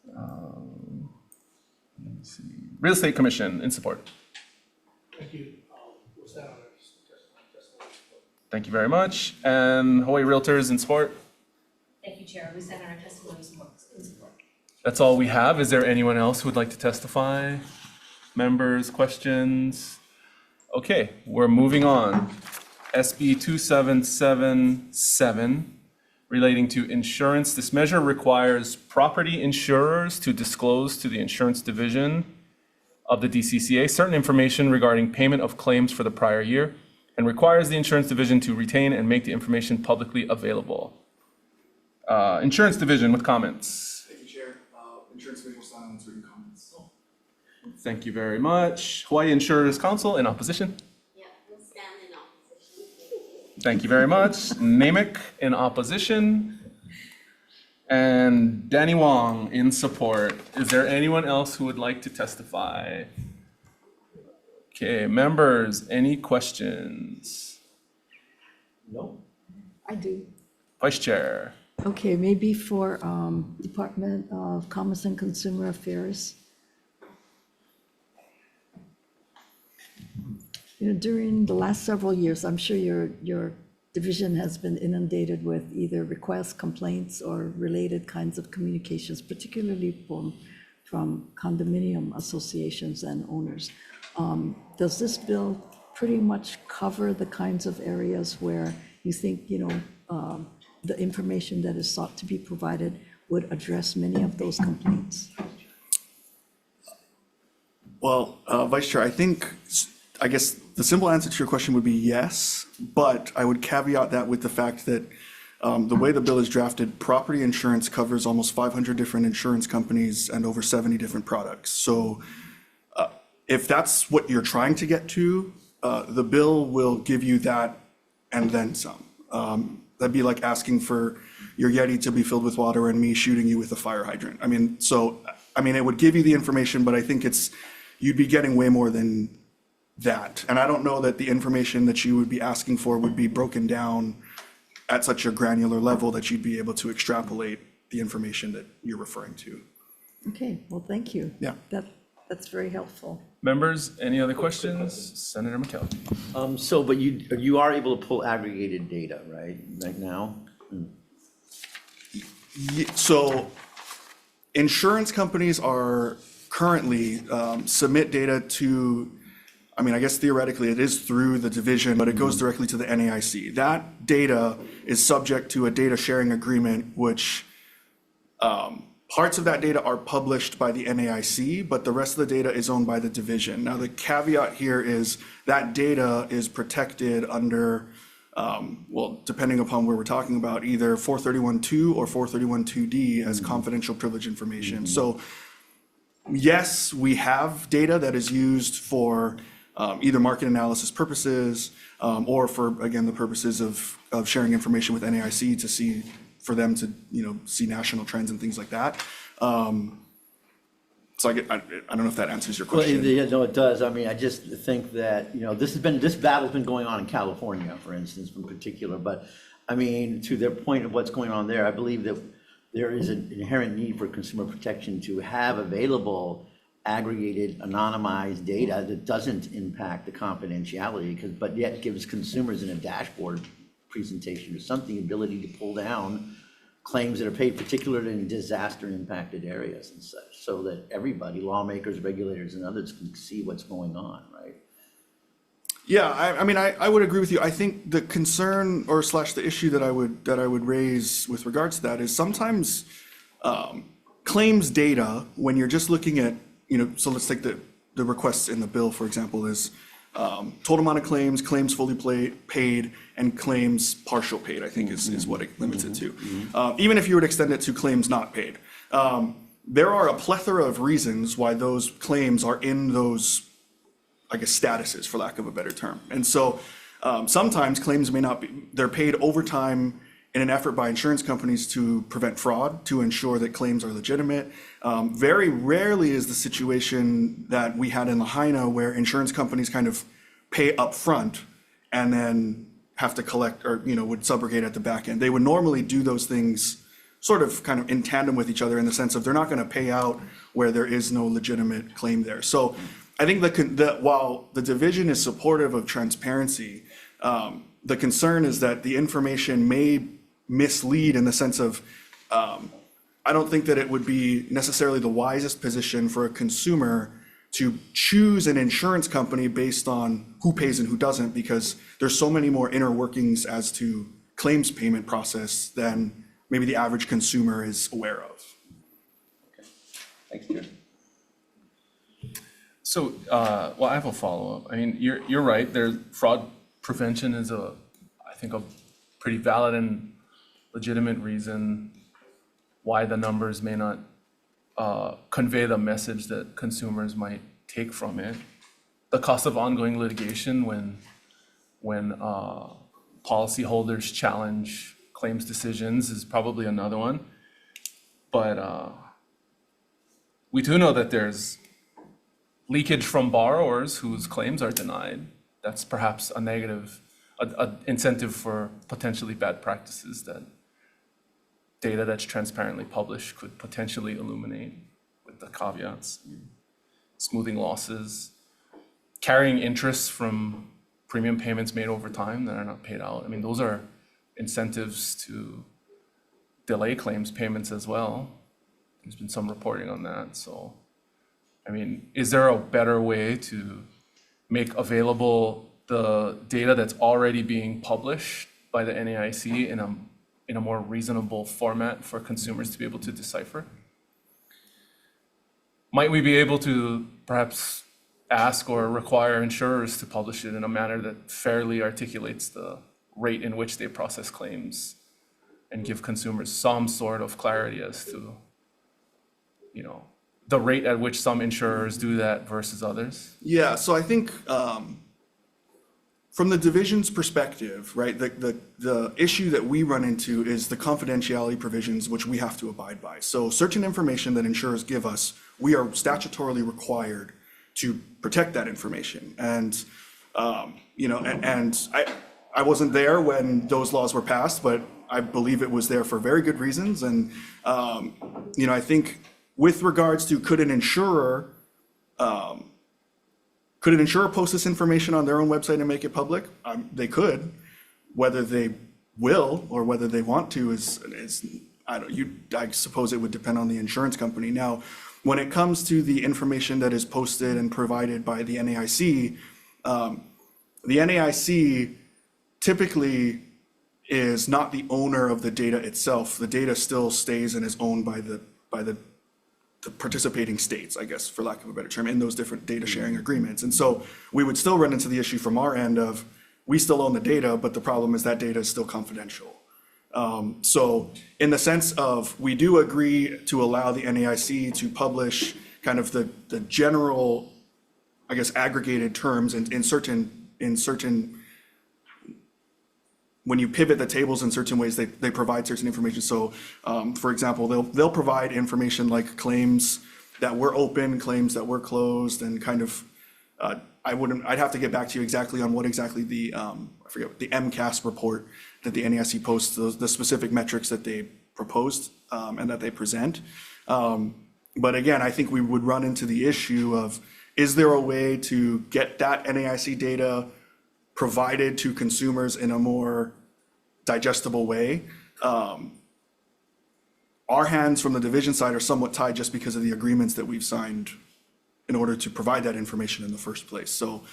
Let me see. Real Estate Commission in support. Thank you. Thank you very much. And Hawaii Realtors in support. Thank you, Chair. We stand on our testimony in support. That's all we have. Is there anyone else who would like to testify? Members, questions? Okay, we're moving on. SB 2777 relating to insurance. This measure requires property insurers to disclose to the insurance division of the DCCA certain information regarding payment of claims for the prior year, and requires the insurance division to retain and make the information publicly available. Insurance division with comments. Thank you, Chair. Insurance division will stand on its written comments. Thank you very much. Hawaii Insurers Council in opposition. Yeah, we'll stand in opposition. Thank you very much. NAMIC in opposition. And Danny Wong in support. Is there anyone else who would like to testify? Okay, members, any questions? No. I do. Vice Chair. Okay, maybe for Department of Commerce and Consumer Affairs. You know, during the last several years, I'm sure your division has been inundated with either requests, complaints, or related kinds of communications, particularly from condominium associations and owners. Does this bill pretty much cover the kinds of areas where you think, you know, the information that is sought to be provided would address many of those complaints? Well, Vice Chair, I guess the simple answer to your question would be yes, but I would caveat that with the fact that the way the bill is drafted, property insurance covers almost 500 different insurance companies and over 70 different products. So if that's what you're trying to get to, the bill will give you that and then some. That'd be like asking for your Yeti to be filled with water and me shooting you with a fire hydrant. I mean, it would give you the information, but I think you'd be getting way more than that. And I don't know that the information that you would be asking for would be broken down at such a granular level that you'd be able to extrapolate the information that you're referring to. Okay, well, thank you. Yeah. That's very helpful. Members, any other questions? Senator McKelvey. But you are able to pull aggregated data, right now? So insurance companies are currently submit data to, I mean, I guess theoretically it is through the division, but it goes directly to the NAIC. That data is subject to a data sharing agreement, which Parts of that data are published by the NAIC, but the rest of the data is owned by the division. Now, the caveat here is that data is protected under, well, depending upon where we're talking about, either 431.2 or 431.2D as confidential privilege information. So yes, we have data that is used for either market analysis purposes or for, again, the purposes of sharing information with NAIC to see, for them to, see national trends and things like that. So I don't know if that answers your question. Well, yeah, no, it does. I mean, I just think that, this battle's been going on in California, for instance, in particular. But I mean, to their point of what's going on there, I believe that there is an inherent need for consumer protection to have available aggregated, anonymized data that doesn't impact the confidentiality, but yet gives consumers in a dashboard presentation or something, ability to pull down claims that are paid, particularly in disaster impacted areas and such, so that everybody, lawmakers, regulators, and others can see what's going on, right? Yeah, I mean, I would agree with you. I think the concern or / the issue that I would raise with regards to that is sometimes claims data, when you're just looking at, so let's take the requests in the bill, for example, is total amount of claims, claims fully paid, and claims partial paid, I think is what it limits it to. Even if you were to extend it to claims not paid. There are a plethora of reasons why those claims are in those, I guess, statuses, for lack of a better term. And so sometimes claims may not be, they're paid overtime in an effort by insurance companies to prevent fraud, to ensure that claims are legitimate. Very rarely is the situation that we had in Lahaina, where insurance companies kind of pay up front and then have to collect, or would subrogate at the back end. They would normally do those things sort of kind of in tandem with each other, in the sense of they're not going to pay out where there is no legitimate claim there. So I think while the division is supportive of transparency, the concern is that the information may mislead, in the sense of, I don't think that it would be necessarily the wisest position for a consumer to choose an insurance company based on who pays and who doesn't, because there's so many more inner workings as to claims payment process than maybe the average consumer is aware of. Okay. Thanks, Peter. So, well, I have a follow-up. I mean, you're right. Fraud prevention is I think a pretty valid and legitimate reason why the numbers may not convey the message that consumers might take from it. The cost of ongoing litigation when policyholders challenge claims decisions is probably another one. But we do know that there's leakage from borrowers whose claims are denied. That's perhaps a negative incentive for potentially bad practices that data that's transparently published could potentially illuminate, with the caveats. Smoothing losses, carrying interest from premium payments made over time that are not paid out. I mean, those are incentives to delay claims payments as well. There's been some reporting on that. So, I mean, is there a better way to make available the data that's already being published by the NAIC in a more reasonable format for consumers to be able to decipher? Might we be able to perhaps ask or require insurers to publish it in a manner that fairly articulates the rate in which they process claims and give consumers some sort of clarity as to, the rate at which some insurers do that versus others? Yeah, so I think from the division's perspective, right, the issue that we run into is the confidentiality provisions which we have to abide by. So certain information that insurers give us, we are statutorily required to protect that information. And and I wasn't there when those laws were passed, but I believe it was there for very good reasons. And I think with regards to could an insurer post this information on their own website and make it public? They could. Whether they will or whether they want to is I suppose it would depend on the insurance company. Now, when it comes to the information that is posted and provided by the NAIC, the NAIC typically is not the owner of the data itself. The data still stays and is owned by the participating states, I guess, for lack of a better term, in those different data sharing agreements. And so we would still run into the issue from our end of, we still own the data, but the problem is that data is still confidential. So in the sense of, we do agree to allow the NAIC to publish kind of the general, I guess, aggregated terms in certain, when you pivot the tables in certain ways, they provide certain information. So, for example, they'll provide information like claims that were open, claims that were closed, and kind of, I'd have to get back to you exactly on what exactly the, I forget, the MCAS report that the NAIC posts, the specific metrics that they proposed and that they present. But again, I think we would run into the issue of, is there a way to get that NAIC data provided to consumers in a more digestible way? Our hands from the division side are somewhat tied just because of the agreements that we've signed in order to provide that information in the first place. So,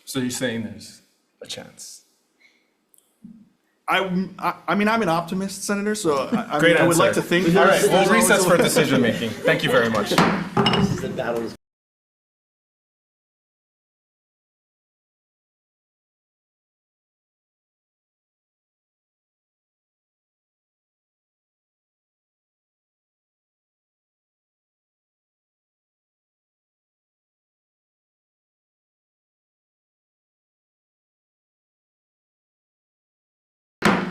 So you're saying there's a chance? I mean, I'm an optimist, Senator, so I Great would like answer. to think. All right, we'll recess for decision making. Thank you very much. This is the battle.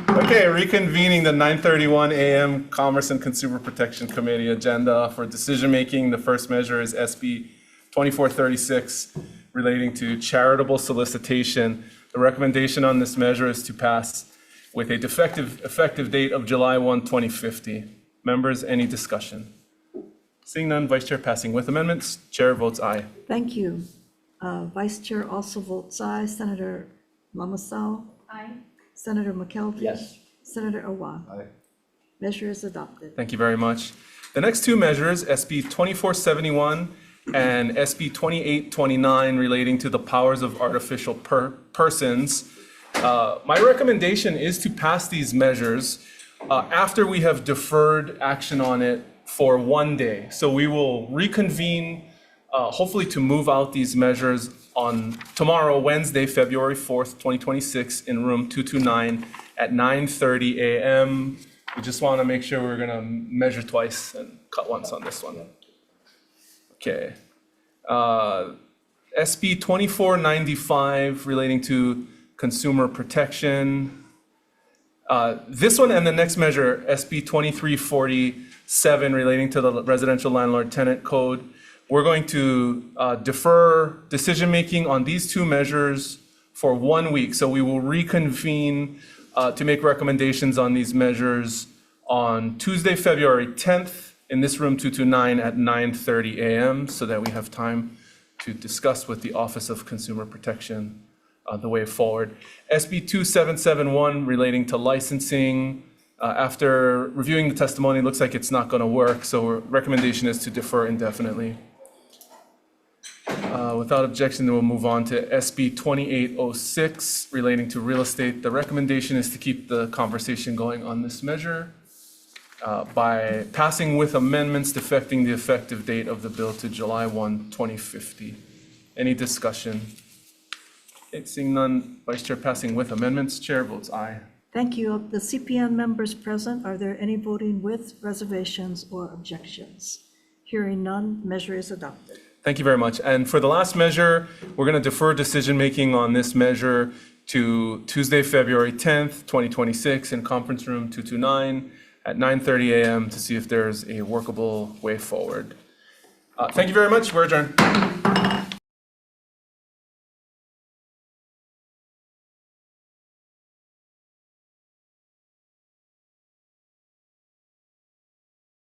Okay, reconvening the 9:31 a.m. Commerce and Consumer Protection Committee agenda for decision making. The first measure is SB 2436 relating to charitable solicitation. The recommendation on this measure is to pass with a effective date of July 1, 2050. Members, any discussion? Seeing none, Vice Chair passing with amendments. Chair votes aye. Thank you. Vice Chair also votes aye. Senator Lamasau? Aye. Senator McKelvey? Yes. Senator Awa? Aye. Measure is adopted. Thank you very much. The next two measures, SB 2471 and SB 2829, relating to the powers of artificial persons. My recommendation is to pass these measures after we have deferred action on it for 1 day. So we will reconvene, hopefully to move out these measures on tomorrow, Wednesday, February 4th, 2026, in room 229 at 9:30 a.m. We just want to make sure we're going to measure twice and cut once on this one. Okay. SB 2495 relating to consumer protection. This one and the next measure, SB 2347, relating to the residential landlord-tenant code. We're going to defer decision-making on these two measures for 1 week. So we will reconvene to make recommendations on these measures on Tuesday, February 10th, in this room 229 at 9:30 a.m. so that we have time to discuss with the Office of Consumer Protection the way forward. SB 2771 relating to licensing. After reviewing the testimony, it looks like it's not going to work, so our recommendation is to defer indefinitely. Without objection, then we'll move on to SB 2806 relating to real estate. The recommendation is to keep the conversation going on this measure by passing with amendments affecting the effective date of the bill to July 1, 2050. Any discussion? Seeing none, Vice Chair passing with amendments. Chair votes aye. Thank you. Of the CPN members present, are there any voting with reservations or objections? Hearing none, measure is adopted. Thank you very much. And for the last measure, we're going to defer decision-making on this measure to Tuesday, February 10th, 2026 in conference room 229 at 9:30 a.m. to see if there's a workable way forward. Thank you very much. We're adjourned.